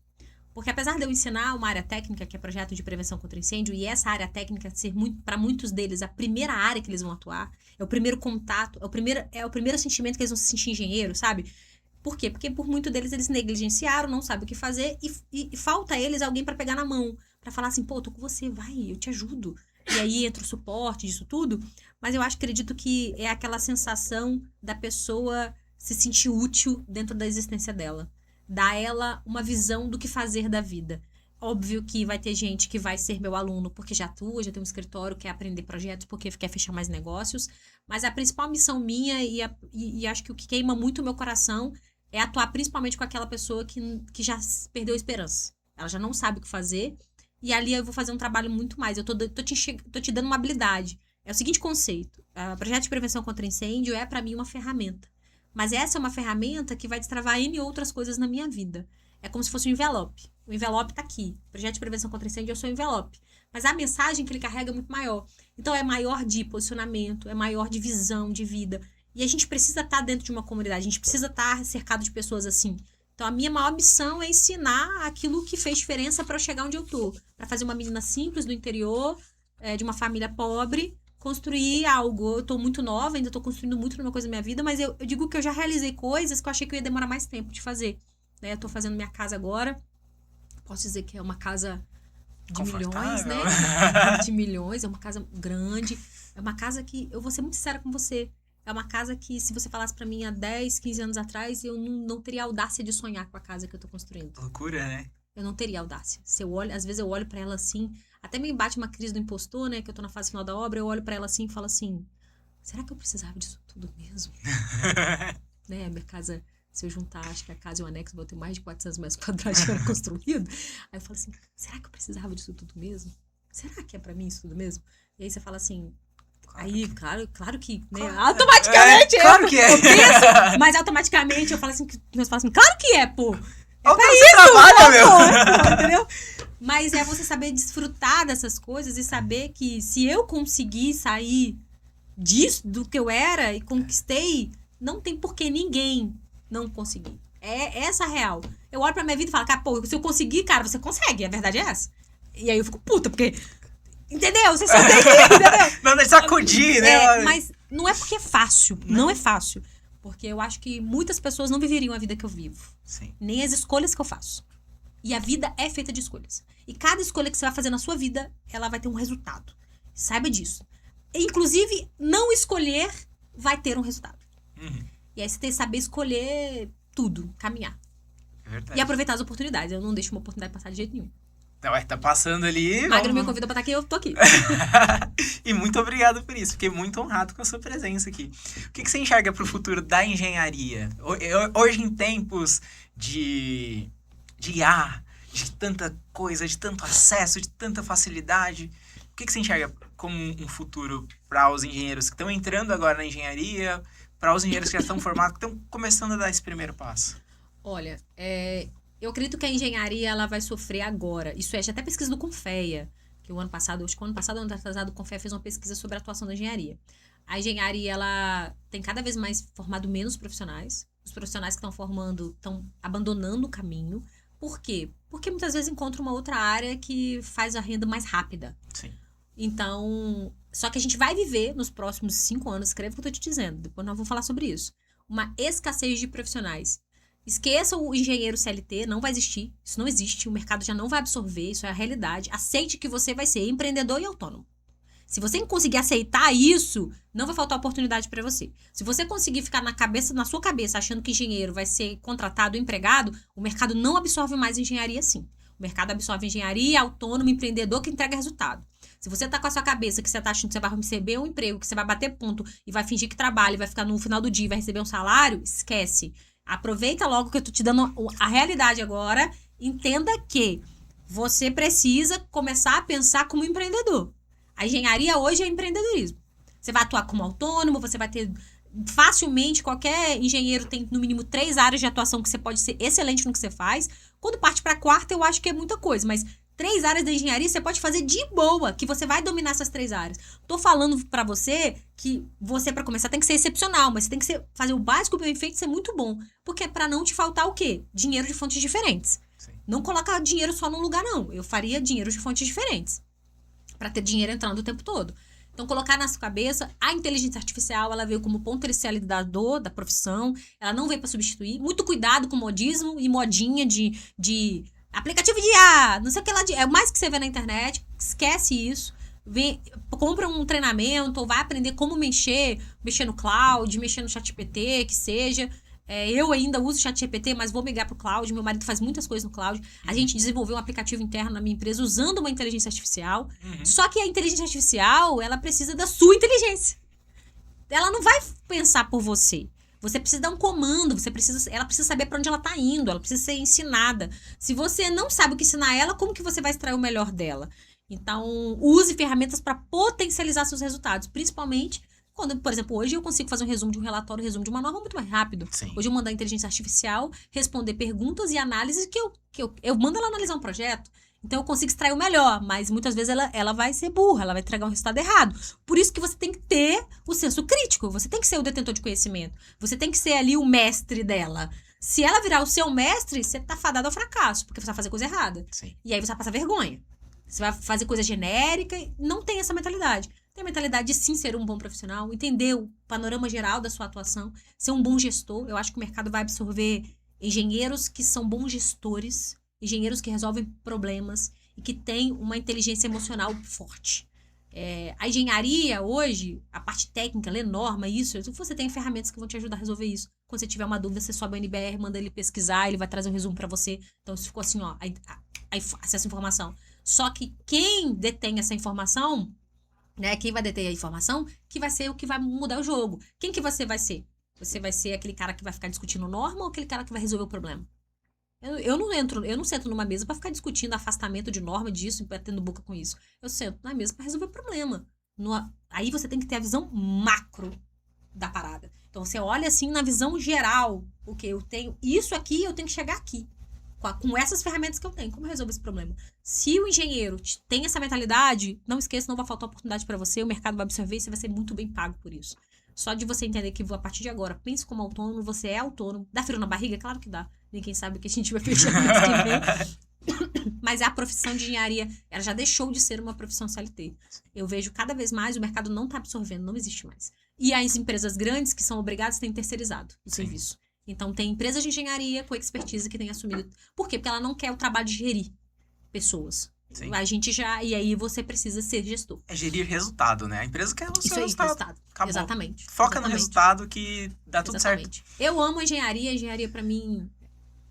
Porque apesar de eu ensinar uma área técnica, que é projeto de prevenção contra incêndio, e essa área técnica ser para muitos deles a primeira área que eles vão atuar, é o primeiro contato, é o primeiro sentimento que eles vão se sentir engenheiro, sabe? Por quê? Porque por muito deles eles negligenciaram, não sabem o que fazer e falta a eles alguém para pegar na mão, para falar assim, pô, tô com você, vai, eu te ajudo. E aí entra o suporte disso tudo, mas eu acredito que é aquela sensação da pessoa se sentir útil dentro da existência dela. Dá a ela uma visão do que fazer da vida. Óbvio que vai ter gente que vai ser meu aluno porque já atua, já tem um escritório, quer aprender projetos, porque quer fechar mais negócios, mas a principal missão minha e acho que o que queima muito o meu coração é atuar principalmente com aquela pessoa que já perdeu a esperança. Ela já não sabe o que fazer. E ali eu vou fazer um trabalho muito mais. Eu tô te dando uma habilidade. É o seguinte conceito. O projeto de prevenção contra incêndio é, para mim, uma ferramenta. Mas essa é uma ferramenta que vai destravar N outras coisas na minha vida. É como se fosse um envelope. O envelope tá aqui. O projeto de prevenção contra incêndio é o seu envelope. Mas a mensagem que ele carrega é muito maior. Então, é maior de posicionamento, é maior de visão, de vida. E a gente precisa estar dentro de uma comunidade. A gente precisa estar cercado de pessoas assim. Então, a minha maior missão é ensinar aquilo que fez diferença para eu chegar onde eu tô. Para fazer uma menina simples do interior, de uma família pobre, construir algo. Eu tô muito nova, ainda tô construindo muito numa coisa na minha vida, mas eu digo que eu já realizei coisas que eu achei que eu ia demorar mais tempo de fazer. Né? Eu tô fazendo minha casa agora. Posso dizer que é uma casa de milhões, né? De milhões, é uma casa grande. É uma casa que, eu vou ser muito sincera com você, é uma casa que, se você falasse pra mim há 10, 15 anos atrás, eu não teria audácia de sonhar com a casa que eu tô construindo. Loucura, né? Eu não teria audácia. Às vezes eu olho pra ela assim, até me bate uma crise do impostor, né? Que eu tô na fase final da obra, eu olho pra ela assim e falo assim, será que eu precisava disso tudo mesmo? Né? Minha casa, se eu juntar, acho que a casa e o anexo vão ter mais de 400 metros quadrados de construído. Aí eu falo assim, será que eu precisava disso tudo mesmo? Será que é pra mim isso tudo mesmo? E aí você fala assim... Aí, claro que, né? Automaticamente claro que é. Eu penso, mas automaticamente eu falo assim, claro que é, pô. É pra isso, trabalha, meu. Entendeu? Mas é você saber desfrutar dessas coisas e saber que se eu conseguir sair disso, do que eu era e conquistei, não tem por que ninguém não conseguir. É essa a real. Eu olho pra minha vida e falo, cara, pô, se eu conseguir, cara, você consegue. A verdade é essa. E aí eu fico puta, porque... Entendeu? Você só tem que... Entendeu? Não, deixa sacudir, né? Mas não é porque é fácil. Não é fácil. Porque eu acho que muitas pessoas não viveriam a vida que eu vivo. Sim. Nem as escolhas que eu faço. E a vida é feita de escolhas. E cada escolha que você vai fazer na sua vida, ela vai ter um resultado. Saiba disso. Inclusive, não escolher vai ter um resultado. E aí você tem que saber escolher tudo, caminhar. É verdade. E aproveitar as oportunidades. Eu não deixo uma oportunidade passar de jeito nenhum. Então, tá passando ali. Magno me convida pra estar aqui, eu tô aqui. E muito obrigado por isso. Fiquei muito honrado com a sua presença aqui. O que você enxerga pro futuro da engenharia? Hoje, em tempos de IA, de tanta coisa, de tanto acesso, de tanta facilidade, o que você enxerga como um futuro para os engenheiros que estão entrando agora na engenharia, para os engenheiros que já estão formados, que estão começando a dar esse primeiro passo? Olha, eu acredito que a engenharia ela vai sofrer agora. Isso é até pesquisa do Confea, que o ano passado, acho que o ano passado, ano atrasado, o Confea fez uma pesquisa sobre a atuação da engenharia. A engenharia, ela tem cada vez mais formado menos profissionais. Os profissionais que estão formando estão abandonando o caminho. Por quê? Porque muitas vezes encontram uma outra área que faz a renda mais rápida. Sim. Então, só que a gente vai viver nos próximos 5 anos, escreve o que eu tô te dizendo, depois nós vamos falar sobre isso. Uma escassez de profissionais. Esqueça o engenheiro CLT, não vai existir. Isso não existe, o mercado já não vai absorver, isso é a realidade. Aceite que você vai ser empreendedor e autônomo. Se você conseguir aceitar isso, não vai faltar oportunidade para você. Se você conseguir ficar na sua cabeça, achando que engenheiro vai ser contratado ou empregado, o mercado não absorve mais engenharia assim. O mercado absorve engenharia, autônomo, empreendedor que entrega resultado. Se você tá com a sua cabeça que você tá achando que você vai receber um emprego, que você vai bater ponto e vai fingir que trabalha, e vai ficar no final do dia e vai receber um salário, esquece. Aproveita logo que eu tô te dando a realidade agora. Entenda que você precisa começar a pensar como empreendedor. A engenharia hoje é empreendedorismo. Você vai atuar como autônomo, você vai ter facilmente, qualquer engenheiro tem no mínimo 3 áreas de atuação que você pode ser excelente no que você faz. Quando parte para a 4ª, eu acho que é muita coisa, mas 3 áreas da engenharia você pode fazer de boa, que você vai dominar essas 3 áreas. Tô falando para você que você, para começar, tem que ser excepcional, mas você tem que fazer o básico bem feito e ser muito bom. Porque é para não te faltar o quê? Dinheiro de fontes diferentes. Sim. Não colocar dinheiro só num lugar, não. Eu faria dinheiro de fontes diferentes. Para ter dinheiro entrando o tempo todo. Então, colocar na sua cabeça, a inteligência artificial, ela veio como potencializador da profissão, ela não veio para substituir. Muito cuidado com modismo e modinha de aplicativo de IA, não sei o que lá, é o mais que você vê na internet, esquece isso. Compra um treinamento, ou vai aprender como mexer no cloud, mexer no ChatGPT, que seja. Eu ainda uso o ChatGPT, mas vou migrar pro cloud. Meu marido faz muitas coisas no cloud. A gente desenvolveu um aplicativo interno na minha empresa usando uma inteligência artificial. Só que a inteligência artificial, ela precisa da sua inteligência. Ela não vai pensar por você. Você precisa dar um comando, ela precisa saber para onde ela tá indo, ela precisa ser ensinada. Se você não sabe o que ensinar ela, como que você vai extrair o melhor dela? Então, use ferramentas para potencializar seus resultados, principalmente quando, por exemplo, hoje eu consigo fazer um resumo de um relatório, um resumo de uma norma muito mais rápido. Sim. Hoje eu mando a inteligência artificial responder perguntas e análises que eu mando ela analisar um projeto. Então eu consigo extrair o melhor, mas muitas vezes ela vai ser burra, ela vai entregar um resultado errado. Por isso que você tem que ter o senso crítico, você tem que ser o detentor de conhecimento, você tem que ser ali o mestre dela. Se ela virar o seu mestre, você tá fadado ao fracasso, porque você vai fazer coisa errada. Sim. E aí você vai passar vergonha. Você vai fazer coisa genérica, não tem essa mentalidade. Tem a mentalidade de sim ser um bom profissional, entender o panorama geral da sua atuação, ser um bom gestor. Eu acho que o mercado vai absorver engenheiros que são bons gestores, engenheiros que resolvem problemas e que têm uma inteligência emocional forte. A engenharia hoje, a parte técnica, ler norma, isso, você tem ferramentas que vão te ajudar a resolver isso. Quando você tiver uma dúvida, você sobe o NBR, manda ele pesquisar, ele vai trazer um resumo para você. Então, isso ficou assim, ó, acesso à informação. Só que quem detém essa informação, né, quem vai deter a informação, que vai ser o que vai mudar o jogo. Quem que você vai ser? Você vai ser aquele cara que vai ficar discutindo norma ou aquele cara que vai resolver o problema? Eu não sento numa mesa para ficar discutindo afastamento de norma disso e batendo boca com isso. Eu sento na mesa para resolver o problema. Aí você tem que ter a visão macro da parada. Então você olha assim na visão geral, porque eu tenho isso aqui, eu tenho que chegar aqui. Com essas ferramentas que eu tenho, como eu resolvo esse problema? Se o engenheiro tem essa mentalidade, não esqueça, não vai faltar oportunidade para você, o mercado vai absorver e você vai ser muito bem pago por isso. Só de você entender que a partir de agora, pense como autônomo, você é autônomo. Dá frio na barriga? Claro que dá. Ninguém sabe o que a gente vai fechar mês que vem. Mas a profissão de engenharia, ela já deixou de ser uma profissão CLT. Eu vejo cada vez mais, o mercado não está absorvendo, não existe mais. E as empresas grandes que são obrigadas têm terceirizado o serviço. Então, tem empresas de engenharia com expertise que tem assumido. Por quê? Porque ela não quer o trabalho de gerir pessoas. Sim. A gente já... E aí, você precisa ser gestor. É gerir resultado, né? A empresa quer o Isso seu aí, resultado. Acabou. Exatamente. Foca no exatamente. resultado que dá tudo certo. Exatamente. Eu amo a engenharia. A engenharia, pra mim...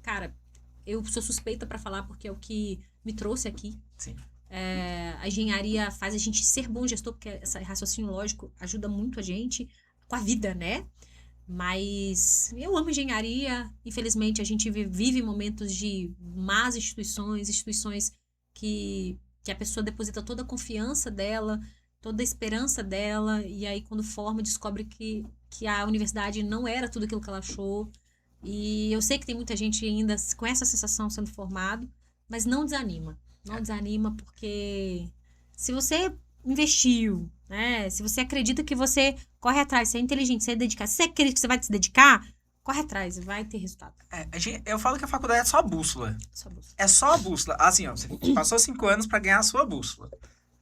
Cara, eu sou suspeita pra falar porque é o que me trouxe aqui. Sim. A engenharia faz a gente ser bom gestor, porque esse raciocínio lógico ajuda muito a gente com a vida, né? Mas eu amo engenharia. Infelizmente, a gente vive momentos de más instituições que a pessoa deposita toda a confiança dela, toda a esperança dela, e aí quando forma, descobre que a universidade não era tudo aquilo que ela achou. E eu sei que tem muita gente ainda com essa sensação sendo formado, mas não desanima. Não desanima porque se você investiu, né? Se você acredita que você corre atrás, você é inteligente, você é dedicado, se você acredita que você vai se dedicar, corre atrás, vai ter resultado. Eu falo que a faculdade é só a bússola. Só busca. É só a bússola. Assim, ó, você passou 5 anos pra ganhar a sua bússola.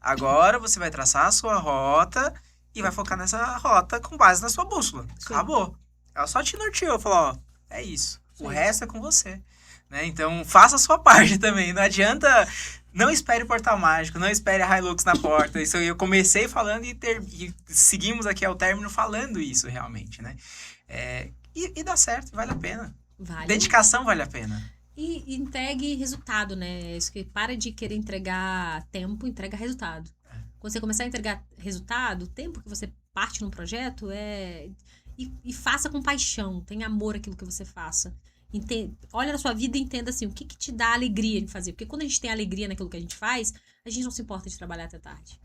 Agora você vai traçar a sua rota e vai focar nessa rota com base na sua bússola. Sim. Acabou. Ela só te norteou, falou, ó, é isso. Sim. O resto é com você. Né? Então, faça a sua parte também. Não adianta... Não espere o portal mágico, não espere a Hilux na porta. Isso eu comecei falando e seguimos aqui ao término falando isso realmente, né? E dá certo, vale a pena. Vale. Dedicação vale a pena. E entregue resultado, né? Isso que para de querer entregar tempo, entrega resultado. Quando você começar a entregar resultado, o tempo que você parte num projeto e faça com paixão, tenha amor àquilo que você faça. Olha na sua vida e entenda assim, o que te dá alegria de fazer. Porque quando a gente tem alegria naquilo que a gente faz, a gente não se importa de trabalhar até tarde.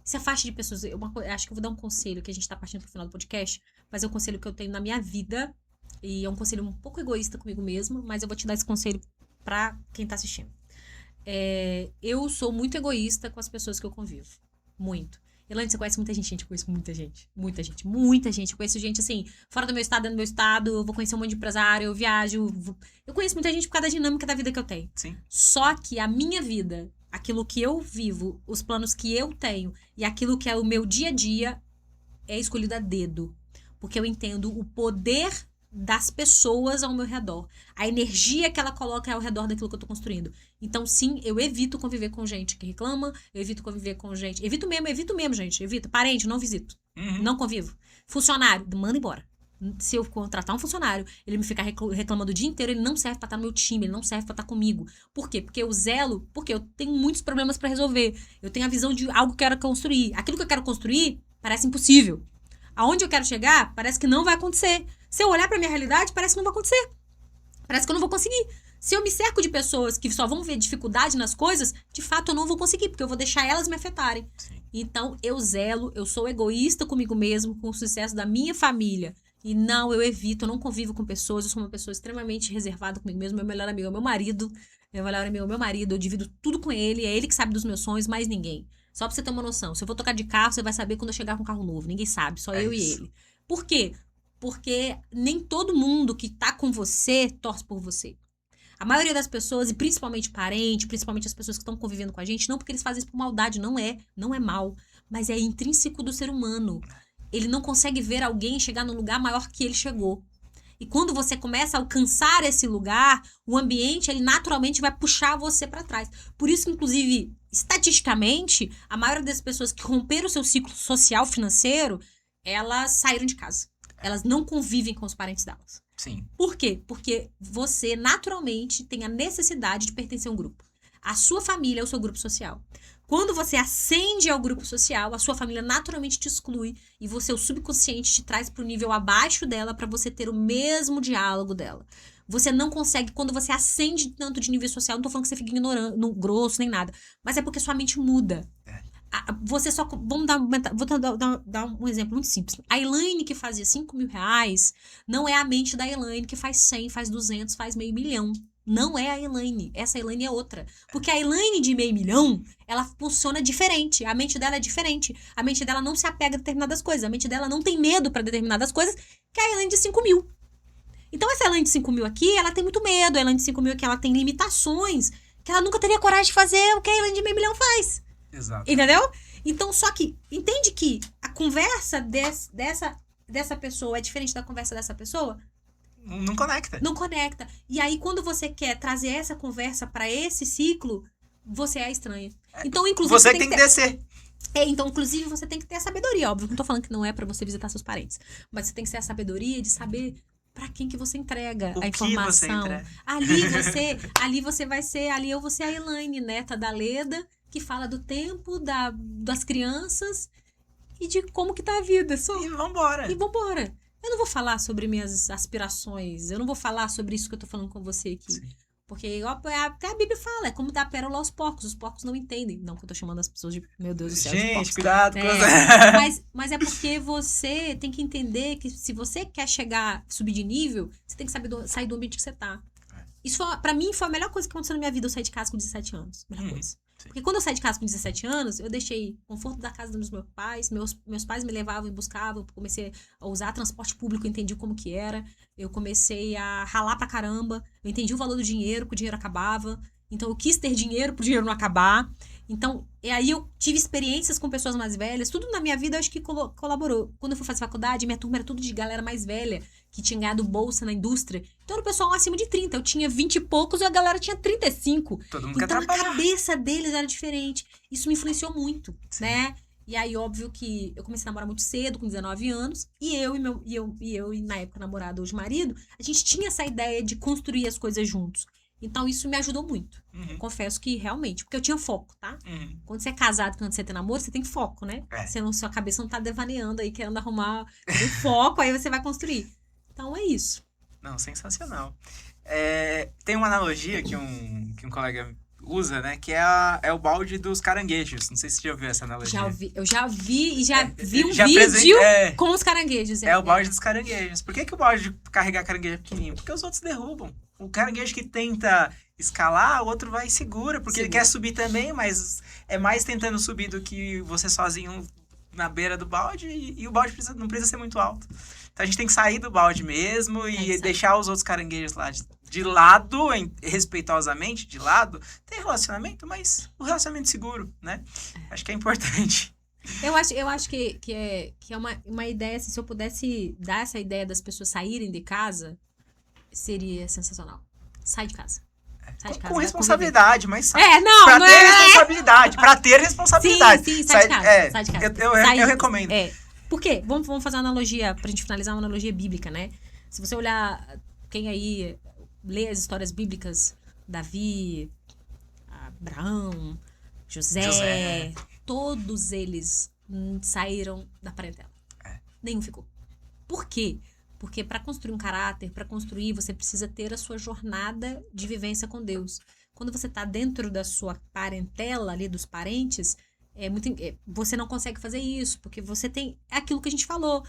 Se afaste de pessoas. Acho que eu vou dar um conselho, que a gente tá partindo pro final do podcast, mas é um conselho que eu tenho na minha vida, e é um conselho um pouco egoísta comigo mesma, mas eu vou te dar esse conselho pra quem tá assistindo. Eu sou muito egoísta com as pessoas que eu convivo. Muito. Elaine, você conhece muita gente? Eu conheço muita gente. Muita gente. Muita gente. Eu conheço gente, assim, fora do meu estado, dentro do meu estado. Eu vou conhecer um monte de empresário, eu viajo. Eu conheço muita gente por causa da dinâmica da vida que eu tenho. Sim. Só que a minha vida, aquilo que eu vivo, os planos que eu tenho e aquilo que é o meu dia a dia é escolhido a dedo. Porque eu entendo o poder das pessoas ao meu redor. A energia que ela coloca ao redor daquilo que eu tô construindo. Então, sim, eu evito conviver com gente que reclama, eu evito conviver com gente... Evito mesmo, gente. Evito. Parente, não visito. Uhum. Não convivo. Funcionário, manda embora. Se eu contratar um funcionário, ele me ficar reclamando o dia inteiro, ele não serve pra estar no meu time, ele não serve pra estar comigo. Por quê? Porque eu zelo, porque eu tenho muitos problemas pra resolver. Eu tenho a visão de algo que eu quero construir. Aquilo que eu quero construir parece impossível. Aonde eu quero chegar, parece que não vai acontecer. Se eu olhar pra minha realidade, parece que não vai acontecer. Parece que eu não vou conseguir. Se eu me cerco de pessoas que só vão ver dificuldade nas coisas, de fato eu não vou conseguir, porque eu vou deixar elas me afetarem. Sim. Então, eu zelo, eu sou egoísta comigo mesmo, com o sucesso da minha família. E não, eu evito, eu não convivo com pessoas, eu sou uma pessoa extremamente reservada comigo mesmo. Meu melhor amigo é meu marido. Meu melhor amigo é meu marido, eu divido tudo com ele, é ele que sabe dos meus sonhos, mais ninguém. Só pra você ter uma noção. Se eu for tocar de carro, você vai saber quando eu chegar com um carro novo. Ninguém sabe, só eu isso. e ele. Por quê? Porque nem todo mundo que tá com você torce por você. A maioria das pessoas, e principalmente parente, principalmente as pessoas que estão convivendo com a gente, não porque eles fazem isso por maldade, não é mal, mas é intrínseco do ser humano. Ele não consegue ver alguém chegar num lugar maior que ele chegou. E quando você começa a alcançar esse lugar, o ambiente, ele naturalmente vai puxar você para trás. Por isso, inclusive, estatisticamente, a maioria das pessoas que romperam o seu ciclo social, financeiro, elas saíram de casa. Elas não convivem com os parentes delas. Sim. Por quê? Porque você, naturalmente, tem a necessidade de pertencer a um grupo. A sua família é o seu grupo social. Quando você ascende ao grupo social, a sua família naturalmente te exclui e o subconsciente te traz para o nível abaixo dela para você ter o mesmo diálogo dela. Você não consegue, quando você ascende tanto de nível social, não tô falando que você fica ignorando, grosso, nem nada, mas é porque sua mente muda. Você só... Vou dar um exemplo muito simples. A Elaine que fazia 5 mil reais não é a mente da Elaine que faz 100, faz 200, faz meio milhão. Não é a Elaine. Essa Elaine é outra. Porque a Elaine de meio milhão, ela funciona diferente. A mente dela é diferente. A mente dela não se apega a determinadas coisas. A mente dela não tem medo para determinadas coisas que a Elaine de 5 mil. Então, essa Elaine de 5 mil aqui, ela tem muito medo. A Elaine de 5 mil aqui, ela tem limitações que ela nunca teria coragem de fazer o que a Elaine de meio milhão faz. Exato. Entendeu? Então, só que, entende que a conversa dessa pessoa é diferente da conversa dessa pessoa? Não conecta. Não conecta. E aí, quando você quer trazer essa conversa pra esse ciclo, você é estranha. Então, inclusive, Você tem que descer. Então, inclusive, você tem que ter a sabedoria. Óbvio, não tô falando que não é pra você visitar seus parentes. Mas você tem que ter a sabedoria de saber pra quem que você entrega O a que você informação. entrega. Ali você vai ser... Ali eu vou ser a Elaine, neta da Leda, que fala do tempo, das crianças e de como que tá a vida. E vambora. E vambora. Eu não vou falar sobre minhas aspirações. Eu não vou falar sobre isso que eu tô falando com você aqui. Sim. Porque até a Bíblia fala, é como dar pérola aos porcos. Os porcos não entendem. Não que eu tô chamando as pessoas de, meu Deus do céu, de Gente, porcos. cuidado com Mas é porque você tem que entender que se você quer subir de nível, você tem que saber sair do ambiente que você tá. Isso, pra mim, foi a melhor coisa que aconteceu na minha vida. Eu saí de casa com 17 anos. Melhor coisa. Porque quando eu saí de casa com 17 anos, eu deixei o conforto da casa dos meus pais. Meus pais me levavam e buscavam. Eu comecei a usar transporte público, eu entendi como que era. Eu comecei a ralar pra caramba. Eu entendi o valor do dinheiro, que o dinheiro acabava. Então, eu quis ter dinheiro pro dinheiro não acabar. Então, e aí eu tive experiências com pessoas mais velhas. Tudo na minha vida, eu acho que colaborou. Quando eu fui fazer faculdade, minha turma era tudo de galera mais velha, que tinha ganhado bolsa na indústria. Então, era o pessoal acima de 30. Eu tinha 20 e poucos e a galera tinha 35. Todo mundo quer Então, a trabalhar. cabeça deles era diferente. Isso me influenciou muito, né? E aí, óbvio que eu comecei a namorar muito cedo, com 19 anos. E eu, na época, namorado, hoje marido, a gente tinha essa ideia de construir as coisas juntos. Então, isso me ajudou muito. Confesso que, realmente, porque eu tinha foco, tá? Quando você é casado, quando você tem namoro, você tem foco, né? Sua cabeça não tá devaneando aí, querendo arrumar o foco, aí você vai construir. Então, é isso. Não, sensacional. Tem uma analogia que um colega usa, né? Que é o balde dos caranguejos. Não sei se você já ouviu essa analogia. Eu já vi e já vi um já vídeo com os caranguejos. É o balde dos caranguejos. Por que o balde de carregar caranguejo é pequenininho? Porque os outros derrubam. O caranguejo que tenta escalar, o outro vai e segura. Porque ele quer subir também, mas é mais tentando subir do que você sozinho na beira do balde. E o balde não precisa ser muito alto. Então a gente tem que sair do balde mesmo e deixar os outros caranguejos lá de lado, respeitosamente, de lado. Tem relacionamento, mas o relacionamento seguro, né? Acho que é importante. Eu acho que é uma ideia, assim, se eu pudesse dar essa ideia das pessoas saírem de casa, seria sensacional. Sai de casa. Sai de casa. Com responsabilidade, mas sai. Pra ter responsabilidade. Pra ter responsabilidade. Sim, sai de casa. Sai de casa. Eu recomendo. Por quê? Vamos fazer uma analogia, pra gente finalizar, uma analogia bíblica, né? Se você olhar, quem aí lê as histórias bíblicas, Davi, Abraão, José, todos eles saíram da parentela. Nenhum ficou. Por quê? Porque para construir um caráter, para construir, você precisa ter a sua jornada de vivência com Deus. Quando você está dentro da sua parentela, ali dos parentes, você não consegue fazer isso, porque você tem... É aquilo que a gente falou.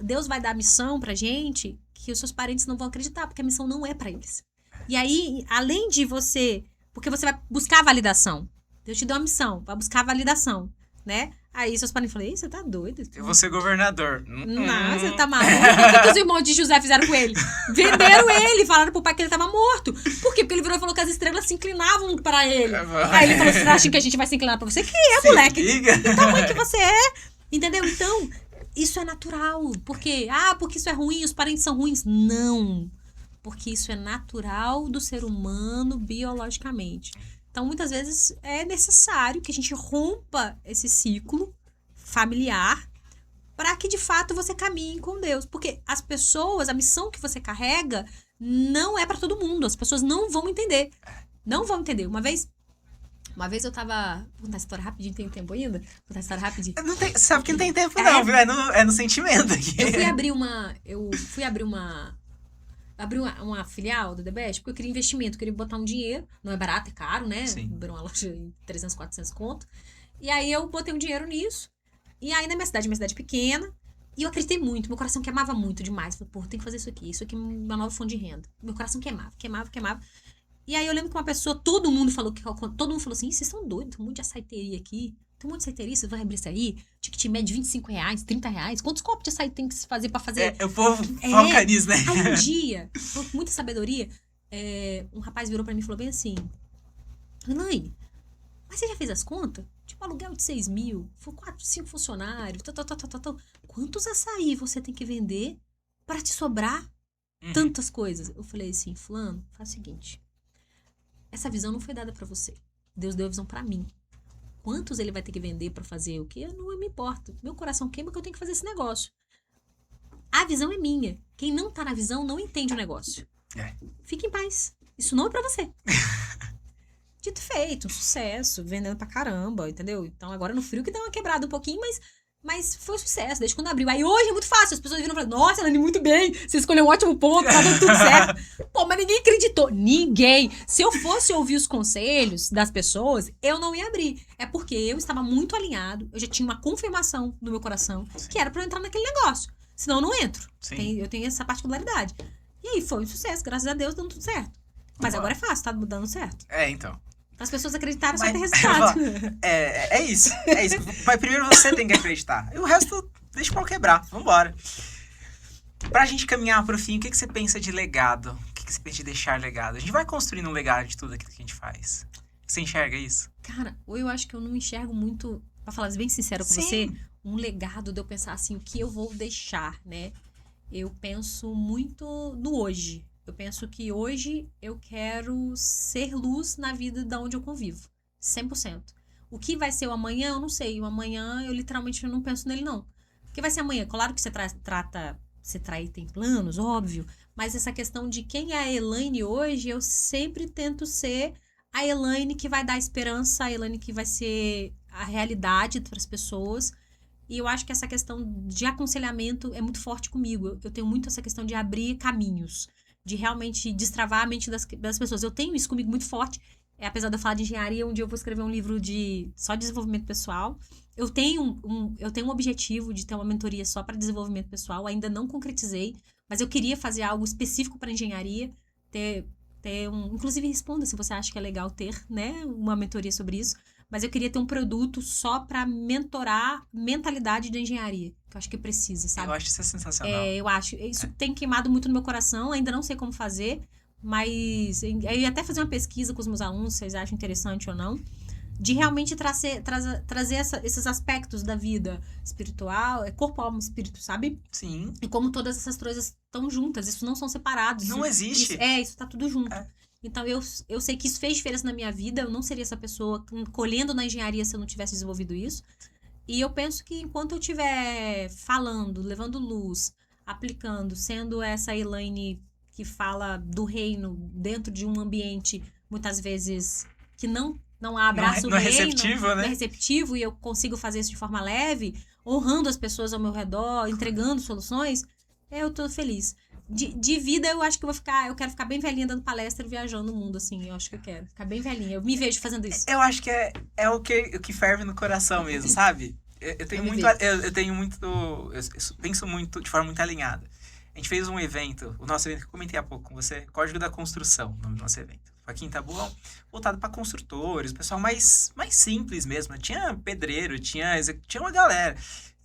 Deus vai dar a missão pra gente que os seus parentes não vão acreditar, porque a missão não é pra eles. E aí, além de você... Porque você vai buscar a validação. Deus te deu uma missão, vai buscar a validação, né? Aí seus parentes falam, você tá doido? Eu vou ser governador. Não, você tá maluco? O que os irmãos de José fizeram com ele? Venderam ele, falaram pro pai que ele tava morto. Por quê? Porque ele virou e falou que as estrelas se inclinavam pra ele. Aí ele falou, você acha que a gente vai se inclinar pra você? Que é, moleque? Liga. Que tamanho que você é? Entendeu? Então, isso é natural. Por quê? Porque isso é ruim, os parentes são ruins. Não. Porque isso é natural do ser humano biologicamente. Então, muitas vezes, é necessário que a gente rompa esse ciclo familiar para que, de fato, você caminhe com Deus. Porque as pessoas, a missão que você carrega, não é para todo mundo. As pessoas não vão entender. Não vão entender. Uma vez eu tava... Vou contar a história rapidinho, tem tempo ainda? Vou contar a história rapidinho. Sabe que não tem tempo não, viu? É no sentimento aqui. Eu fui abrir uma filial do The Best, porque eu queria investimento, eu queria botar um dinheiro, não é barato, é caro, né? Abrir uma loja em 300, 400 conto. E aí eu botei um dinheiro nisso, e aí na minha cidade pequena, e eu acreditei muito, meu coração queimava muito demais. Falei, tem que fazer isso aqui é uma nova fonte de renda. Meu coração queimava. E aí eu lembro que uma pessoa, todo mundo falou assim, vocês são doidos, tem um monte de açaiteria aqui. Tem um monte de açaiteria, você vai abrir isso aí? Ticket médio R$25, R$30. Quantos copos de açaí tem que se fazer pra fazer? O povo foca nisso, né? Aí um dia, com muita sabedoria, um rapaz virou pra mim e falou bem assim, Elaine, mas você já fez as contas? Tipo, aluguel de 6 mil, 4, 5 funcionários, Quantos açaí você tem que vender pra te sobrar tantas coisas. Eu falei assim, fulano, faz o seguinte, essa visão não foi dada pra você. Deus deu a visão pra mim. Quantos ele vai ter que vender pra fazer o quê? Não me importa. Meu coração queima que eu tenho que fazer esse negócio. A visão é minha. Quem não tá na visão não entende o negócio. Fique em paz. Isso não é pra você. Dito e feito, um sucesso, vendendo pra caramba, entendeu? Então agora no frio que dá uma quebrada um pouquinho, mas foi um sucesso, desde quando abriu. Aí hoje é muito fácil, as pessoas viram e falam, nossa, Elaine, muito bem, você escolheu um ótimo ponto, tá dando tudo certo. Pô, mas ninguém acreditou, ninguém. Se eu fosse ouvir os conselhos das pessoas, eu não ia abrir. É porque eu estava muito alinhado, eu já tinha uma confirmação no meu coração, que era pra eu entrar naquele negócio. Senão eu não entro. Eu tenho essa particularidade. E aí foi um sucesso, graças a Deus, dando tudo certo. Mas agora é fácil, tá dando certo. Então. As pessoas acreditarem só ter resultado. É isso. Mas primeiro você tem que acreditar. E o resto, deixa o pau quebrar. Vambora. Pra gente caminhar pro fim, o que você pensa de legado? O que você pensa de deixar legado? A gente vai construindo um legado de tudo aquilo que a gente faz. Você enxerga isso? Cara, ou eu acho que eu não enxergo muito, pra falar bem sincero com você, um legado de eu pensar assim, o que eu vou deixar, né? Eu penso muito no hoje. Eu penso que hoje eu quero ser luz na vida de onde eu convivo. 100%. O que vai ser o amanhã, eu não sei. O amanhã, eu literalmente não penso nele, não. O que vai ser amanhã? Claro que você tem planos, óbvio. Mas essa questão de quem é a Elaine hoje, eu sempre tento ser a Elaine que vai dar esperança, a Elaine que vai ser a realidade para as pessoas. E eu acho que essa questão de aconselhamento é muito forte comigo. Eu tenho muito essa questão de abrir caminhos, de realmente destravar a mente das pessoas. Eu tenho isso comigo muito forte. Apesar de eu falar de engenharia, um dia eu vou escrever um livro de só desenvolvimento pessoal. Eu tenho um objetivo de ter uma mentoria só para desenvolvimento pessoal. Ainda não concretizei, mas eu queria fazer algo específico para engenharia. Inclusive, responda se você acha que é legal ter, né, uma mentoria sobre isso. Mas eu queria ter um produto só para mentorar mentalidade de engenharia. Que eu acho que precisa, sabe? Eu acho isso sensacional. Eu acho. Isso tem queimado muito no meu coração. Ainda não sei como fazer. Mas eu ia até fazer uma pesquisa com os meus alunos, se vocês acham interessante ou não. De realmente trazer esses aspectos da vida espiritual. Corpo, alma e espírito, sabe? Sim. E como todas essas coisas estão juntas. Isso não são separados. Não existe. Isso tá tudo junto. Então, eu sei que isso fez diferença na minha vida. Eu não seria essa pessoa colhendo na engenharia se eu não tivesse desenvolvido isso. E eu penso que enquanto eu estiver falando, levando luz, aplicando, sendo essa Elaine que fala do reino dentro de um ambiente, muitas vezes, que não abraça o reino. Receptivo, né? Não é receptivo, e eu consigo fazer isso de forma leve, honrando as pessoas ao meu redor, entregando soluções, eu tô feliz. De vida, eu acho que eu quero ficar bem velhinha dando palestra e viajando o mundo, assim. Eu acho que eu quero ficar bem velhinha. Eu me vejo fazendo isso. Eu acho que é o que ferve no coração mesmo, sabe? Eu penso muito, de forma muito alinhada. A gente fez um evento, o nosso evento que eu comentei há pouco com você, Código da Construção, o nome do nosso evento. Foi aqui em Taboão, voltado para construtores, o pessoal mais simples mesmo. Tinha pedreiro, tinha uma galera.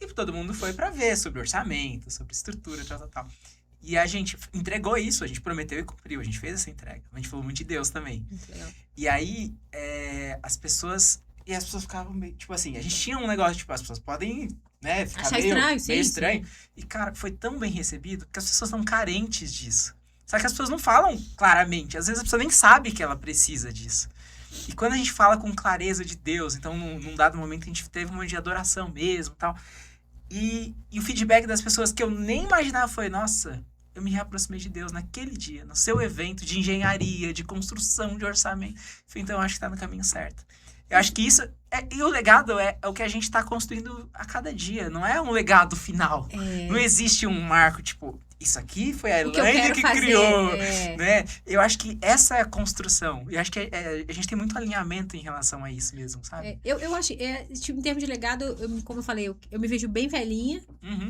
E todo mundo foi para ver sobre orçamento, sobre estrutura, tal. E a gente entregou isso, a gente prometeu e cumpriu, a gente fez essa entrega. A gente falou muito de Deus também. Muito legal. E aí, as pessoas ficavam meio, tipo assim, a gente tinha um negócio, tipo, as pessoas podem, né, ficar achar meio estranho. E, cara, foi tão bem recebido que as pessoas estão carentes disso. Só que as pessoas não falam claramente. Às vezes a pessoa nem sabe que ela precisa disso. E quando a gente fala com clareza de Deus, então num dado momento a gente teve um momento de adoração mesmo e tal. E o feedback das pessoas que eu nem imaginava foi, nossa, eu me reaproximei de Deus naquele dia, no seu evento de engenharia, de construção, de orçamento. Então eu acho que tá no caminho certo. Eu acho que isso... E o legado é o que a gente tá construindo a cada dia. Não é um legado final. Não existe um marco, tipo... Isso aqui foi a Elaine que criou, né? Eu acho que essa é a construção. Eu acho que a gente tem muito alinhamento em relação a isso mesmo, sabe? Eu acho, tipo, em termos de legado, como eu falei, eu me vejo bem velhinha,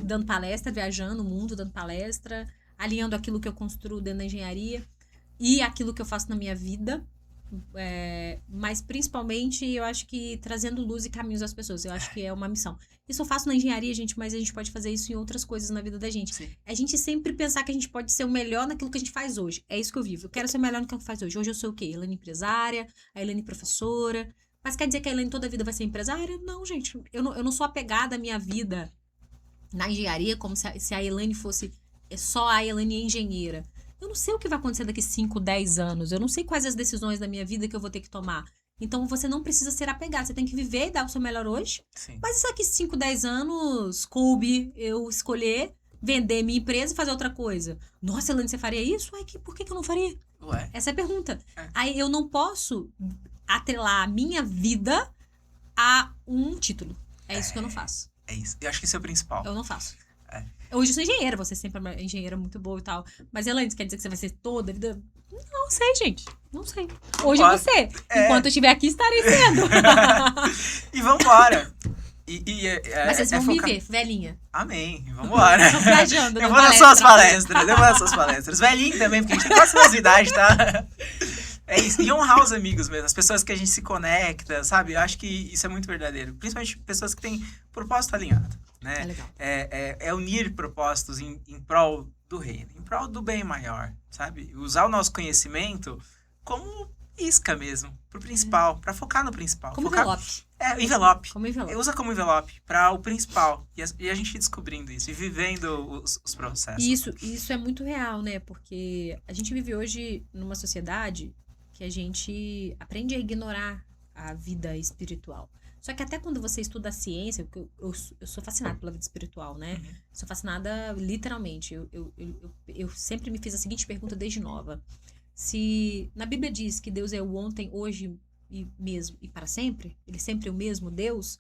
dando palestra, viajando o mundo, dando palestra, alinhando aquilo que eu construo dentro da engenharia e aquilo que eu faço na minha vida. Mas principalmente eu acho que trazendo luz e caminhos às pessoas. Eu acho que é uma missão. Isso eu faço na engenharia, gente, mas a gente pode fazer isso em outras coisas na vida da gente. Sim. A gente sempre pensar que a gente pode ser o melhor naquilo que a gente faz hoje. É isso que eu vivo. Eu quero ser o melhor no que eu faço hoje. Hoje eu sou o quê? Elaine empresária, a Elaine professora. Mas quer dizer que a Elaine toda a vida vai ser empresária? Não, gente. Eu não sou apegada à minha vida na engenharia como se a Elaine fosse só a Elaine engenheira. Eu não sei o que vai acontecer daqui 5, 10 anos. Eu não sei quais as decisões da minha vida que eu vou ter que tomar. Então, você não precisa ser apegado. Você tem que viver e dar o seu melhor hoje. Sim. Mas isso aqui, 5, 10 anos, coube eu escolher vender minha empresa e fazer outra coisa. Nossa, Elaine, você faria isso? Ai, por que eu não faria? Ué. Essa é a pergunta. É. Aí, eu não posso atrelar a minha vida a um título. É isso que eu não faço. É isso. Eu acho que isso é o principal. Eu não faço. É. Hoje eu sou engenheira, você sempre é uma engenheira muito boa e tal. Mas, Elaine, quer dizer que você vai ser toda a vida? Não sei, gente. Não sei. Hoje Pode. você. Enquanto eu estiver aqui, estarei sendo. E vambora. Mas vocês vão focar... viver, velhinha. Amém. Vambora. Tô viajando, Eu né? vou nas suas palestras. Eu vou nas suas palestras. Velhinho também, porque a gente tem quase suas idades, tá? É isso. E honrar os amigos mesmo. As pessoas que a gente se conecta, sabe? Eu acho que isso é muito verdadeiro. Principalmente pessoas que têm propósito alinhado, né? É legal. É unir propósitos em prol do reino. Em prol do bem maior, sabe? Usar o nosso conhecimento como isca mesmo. Pro principal. Pra focar no principal. Como focar... envelope. Envelope. Como envelope. Usa como envelope para o principal. E a gente descobrindo isso e vivendo os processos. Isso é muito real, né? Porque a gente vive hoje numa sociedade que a gente aprende a ignorar a vida espiritual. Só que até quando você estuda a ciência, porque eu sou fascinada pela vida espiritual, né? Uhum. Sou fascinada literalmente. Eu sempre me fiz a seguinte pergunta desde nova. Se na Bíblia diz que Deus é o ontem, hoje e mesmo e para sempre, ele sempre é o mesmo Deus,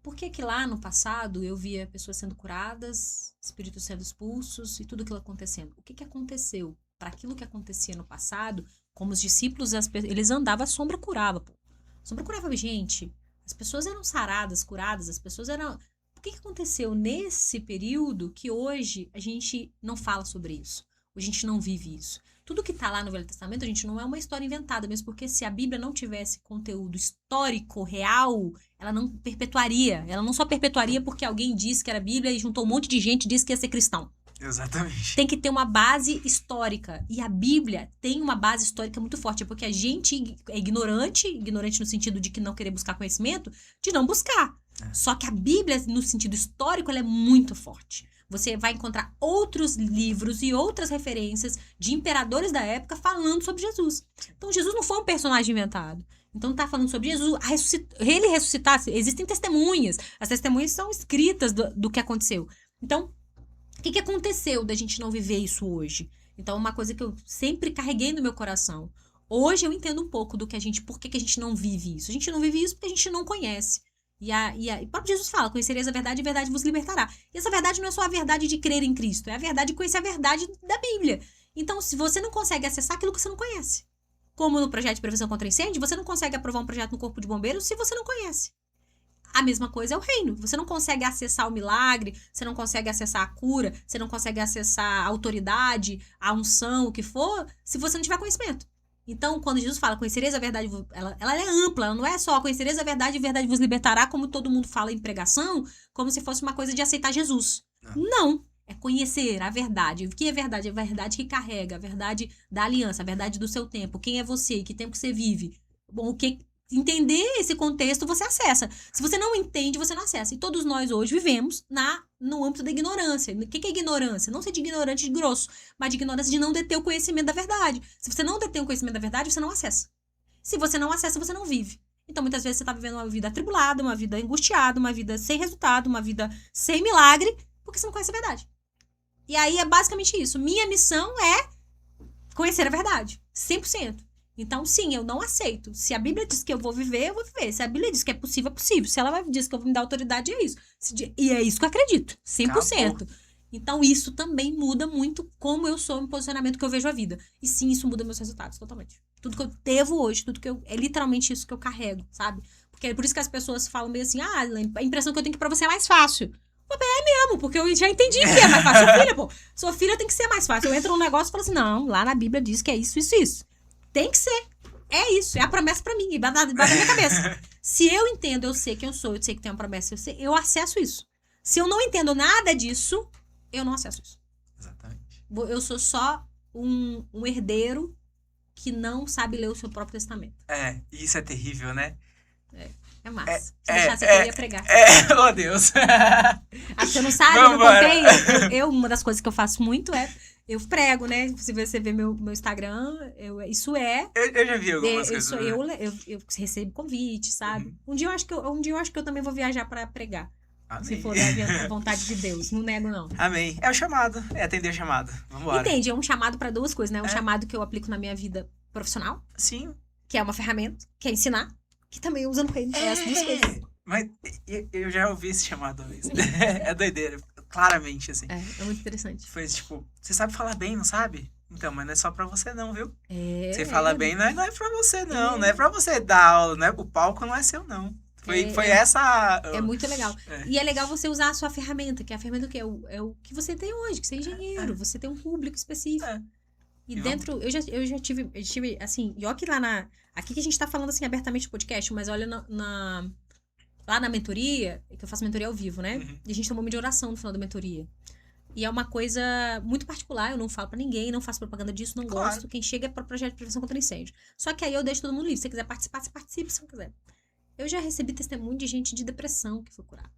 por que que lá no passado eu via pessoas sendo curadas, espíritos sendo expulsos e tudo aquilo acontecendo? O que que aconteceu para aquilo que acontecia no passado? Como os discípulos, eles andavam, a sombra curava, pô. A sombra curava gente. As pessoas eram saradas, curadas, as pessoas eram... O que que aconteceu nesse período que hoje a gente não fala sobre isso? A gente não vive isso. Tudo que está lá no Velho Testamento, a gente não é uma história inventada, mesmo porque se a Bíblia não tivesse conteúdo histórico, real, ela não perpetuaria. Ela não só perpetuaria porque alguém disse que era Bíblia e juntou um monte de gente e disse que ia ser cristão. Exatamente. Tem que ter uma base histórica. E a Bíblia tem uma base histórica muito forte, porque a gente é ignorante no sentido de que não querer buscar conhecimento, de não buscar. Só que a Bíblia, no sentido histórico, ela é muito forte. Você vai encontrar outros livros e outras referências de imperadores da época falando sobre Jesus. Então, Jesus não foi um personagem inventado. Então, tá falando sobre Jesus. Ele ressuscitar, existem testemunhas. As testemunhas são escritas do que aconteceu. Então, o que aconteceu da gente não viver isso hoje? Então, uma coisa que eu sempre carreguei no meu coração. Hoje eu entendo um pouco do que por que a gente não vive isso. A gente não vive isso porque a gente não conhece. E o próprio Jesus fala, conhecereis a verdade e a verdade vos libertará. E essa verdade não é só a verdade de crer em Cristo, é a verdade de conhecer a verdade da Bíblia. Então, se você não consegue acessar aquilo que você não conhece, como no projeto de prevenção contra incêndio, você não consegue aprovar um projeto no Corpo de Bombeiros se você não conhece. A mesma coisa é o reino. Você não consegue acessar o milagre, você não consegue acessar a cura, você não consegue acessar a autoridade, a unção, o que for, se você não tiver conhecimento. Então, quando Jesus fala, conhecereis a verdade, ela é ampla, ela não é só conhecereis a verdade e a verdade vos libertará, como todo mundo fala em pregação, como se fosse uma coisa de aceitar Jesus. Não, é conhecer a verdade. O que é verdade? É a verdade que carrega, a verdade da aliança, a verdade do seu tempo, quem é você, que tempo que você vive. Bom, entender esse contexto, você acessa. Se você não entende, você não acessa. E todos nós hoje vivemos no âmbito da ignorância. O que é ignorância? Não ser de ignorante de grosso, mas de ignorância de não deter o conhecimento da verdade. Se você não detém o conhecimento da verdade, você não acessa. Se você não acessa, você não vive. Então, muitas vezes, você está vivendo uma vida atribulada, uma vida angustiada, uma vida sem resultado, uma vida sem milagre, porque você não conhece a verdade. E aí, é basicamente isso. Minha missão é conhecer a verdade. 100%. Então, sim, eu não aceito. Se a Bíblia diz que eu vou viver, eu vou viver. Se a Bíblia diz que é possível, é possível. Se ela diz que eu vou me dar autoridade, é isso. E é isso que eu acredito. 100%. Acabou. Então, isso também muda muito como eu sou, no posicionamento que eu vejo a vida. E sim, isso muda meus resultados, totalmente. Tudo que eu devo hoje, é literalmente isso que eu carrego, sabe? Porque é por isso que as pessoas falam meio assim, a impressão que eu tenho que pra você é mais fácil. É mesmo, porque eu já entendi que é mais fácil. Sua filha, pô. Sua filha tem que ser mais fácil. Eu entro num negócio e falo assim, não, lá na Bíblia diz que é isso, isso, isso. Tem que ser. É isso. É a promessa pra mim. Bate na minha cabeça. Se eu entendo, eu sei quem eu sou, eu sei que tem uma promessa, eu acesso isso. Se eu não entendo nada disso, eu não acesso isso. Exatamente. Eu sou só um herdeiro que não sabe ler o seu próprio testamento. Isso é terrível, né? É massa. Se deixasse aqui, eu ia pregar. Oh, Deus. Acho que você não sabe, eu contei. Uma das coisas que eu faço muito Eu prego, né? Se você ver meu Instagram, isso é... Eu já vi algumas coisas. Isso, eu recebo convite, sabe? Um dia eu acho que eu também vou viajar pra pregar. Amém. Se for da vontade de Deus. Não nego, não. Amém. É o chamado. É atender o chamado. Vambora. Entende? É um chamado pra duas coisas, né? Um chamado que eu aplico na minha vida profissional. Sim. Que é uma ferramenta. Que é ensinar. Que também usa no reino. É as duas coisas. Mas eu já ouvi esse chamado uma vez. É doideira. Claramente, assim. É muito interessante. Foi tipo, você sabe falar bem, não sabe? Então, mas não é só pra você não, viu? Você Você fala bem, não é pra você não. Não é pra você dar aula, não é, o palco não é seu, não. Foi essa... É muito legal. É. E é legal você usar a sua ferramenta, que é a ferramenta que é o que você tem hoje, que você é engenheiro, você tem um público específico. É. E dentro, eu já tive, assim, e olha que lá aqui que a gente tá falando assim abertamente no podcast, mas olha lá na mentoria, que eu faço mentoria ao vivo, né? Uhum. E a gente tem um momento de oração no final da mentoria. E é uma coisa muito particular, eu não falo pra ninguém, não faço propaganda disso, não Claro. gosto. Quem chega é para projeto de prevenção contra incêndio. Só que aí eu deixo todo mundo livre. Se você quiser participar, você participa, se não quiser. Eu já recebi testemunho de gente de depressão que foi curada.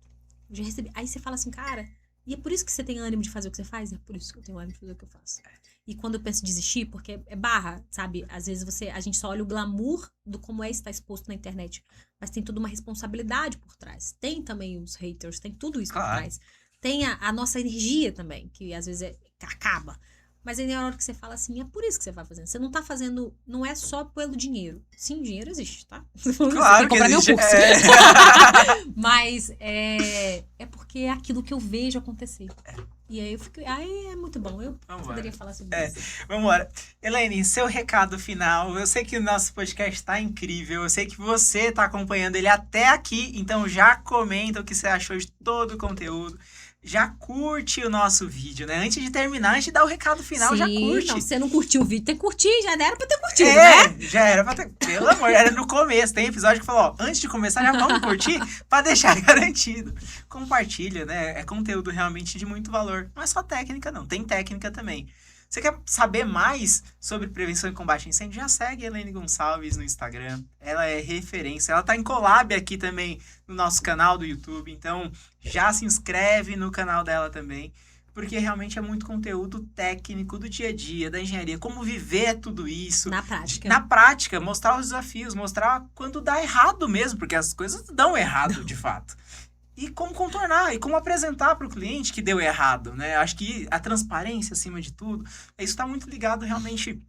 Eu já recebi. Aí você fala assim, cara, e é por isso que você tem ânimo de fazer o que você faz? É por isso que eu tenho ânimo de fazer o que eu faço. E quando eu penso em desistir, porque é barra, sabe? Às vezes a gente só olha o glamour do como é estar exposto na internet. Mas tem toda uma responsabilidade por trás. Tem também os haters, tem tudo isso por trás. Tem a nossa energia também, que às vezes acaba. Mas aí na hora que você fala assim, é por isso que você vai fazendo. Você não tá fazendo, não é só pelo dinheiro. Sim, o dinheiro existe, tá? Claro que comprar existe. meu curso. Mas é porque é aquilo que eu vejo acontecer. E aí eu fico, é muito bom. Eu poderia falar sobre isso. Vamos embora. Elaine, seu recado final. Eu sei que o nosso podcast tá incrível. Eu sei que você tá acompanhando ele até aqui. Então já comenta o que você achou de todo o conteúdo. Já curte o nosso vídeo, né? Antes de terminar, antes de dar o recado final, já curte. Não, se você não curtiu o vídeo, tem que curtir. Já era pra ter curtido, né? Já era pra ter... Pelo amor, era no começo. Tem episódio que falou, ó, antes de começar, já vamos curtir pra deixar garantido. Compartilha, né? É conteúdo realmente de muito valor. Não é só técnica, não. Tem técnica também. Você quer saber mais sobre prevenção e combate a incêndio? Já segue a Elaine Gonçalves no Instagram. Ela é referência. Ela tá em collab aqui também no nosso canal do YouTube. Então, já se inscreve no canal dela também. Porque realmente é muito conteúdo técnico do dia a dia, da engenharia. Como viver tudo isso. Na prática. Na prática, mostrar os desafios. Mostrar quando dá errado mesmo. Porque as coisas dão errado, de fato. E como contornar, e como apresentar para o cliente que deu errado, né? Acho que a transparência, acima de tudo, isso está muito ligado realmente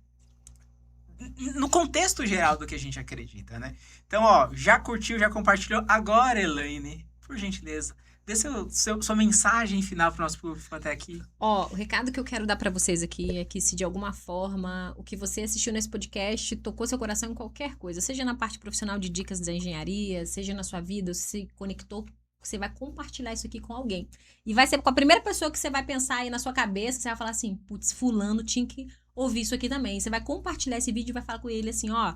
no contexto geral do que a gente acredita, né? Então, ó, já curtiu, já compartilhou. Agora, Elaine, por gentileza, dê sua mensagem final para o nosso público até aqui. Ó, o recado que eu quero dar para vocês aqui é que se de alguma forma o que você assistiu nesse podcast tocou seu coração em qualquer coisa, seja na parte profissional de dicas da engenharia, seja na sua vida, se conectou, você vai compartilhar isso aqui com alguém. E vai ser com a primeira pessoa que você vai pensar aí na sua cabeça, que você vai falar assim, putz, fulano tinha que ouvir isso aqui também. Você vai compartilhar esse vídeo e vai falar com ele assim, ó,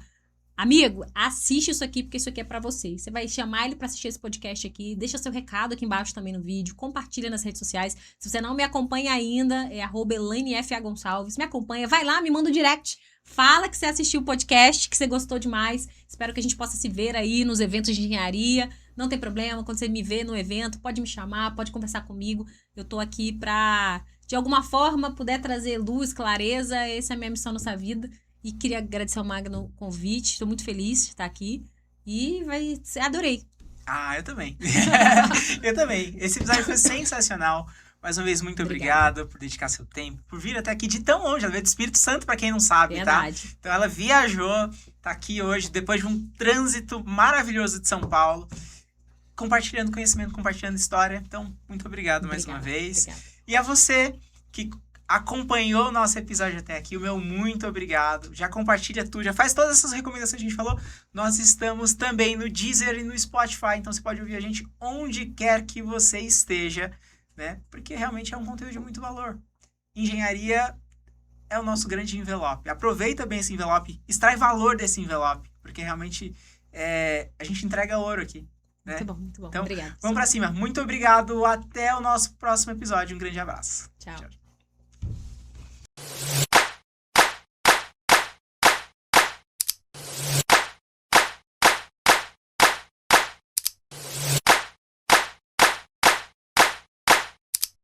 amigo, assiste isso aqui porque isso aqui é pra você. Você vai chamar ele pra assistir esse podcast aqui, deixa seu recado aqui embaixo também no vídeo, compartilha nas redes sociais. Se você não me acompanha ainda, é @ElaineFAGonçalves. Me acompanha, vai lá, me manda um direct. Fala que você assistiu o podcast, que você gostou demais. Espero que a gente possa se ver aí nos eventos de engenharia. Não tem problema, quando você me vê no evento, pode me chamar, pode conversar comigo. Eu tô aqui pra, de alguma forma, puder trazer luz, clareza. Essa é a minha missão nessa vida. E queria agradecer ao Magno o convite. Estou muito feliz de estar aqui. E adorei. Ah, eu também. Eu também. Esse episódio foi sensacional. Mais uma vez, muito obrigado por dedicar seu tempo, por vir até aqui de tão longe. Ela veio do Espírito Santo, para quem não sabe, Verdade. Tá? Então ela viajou, tá aqui hoje, depois de um trânsito maravilhoso de São Paulo, compartilhando conhecimento, compartilhando história. Então, muito obrigado mais uma vez. Obrigada. E a você que acompanhou o nosso episódio até aqui, o meu muito obrigado. Já compartilha tudo, já faz todas essas recomendações que a gente falou. Nós estamos também no Deezer e no Spotify, então você pode ouvir a gente onde quer que você esteja, né? Porque realmente é um conteúdo de muito valor. Engenharia é o nosso grande envelope. Aproveita bem esse envelope, extrai valor desse envelope, porque realmente a gente entrega ouro aqui. Né? Muito bom, muito bom. Então, Obrigada. Vamos pra cima. Muito obrigado. Até o nosso próximo episódio. Um grande abraço. Tchau. Tchau.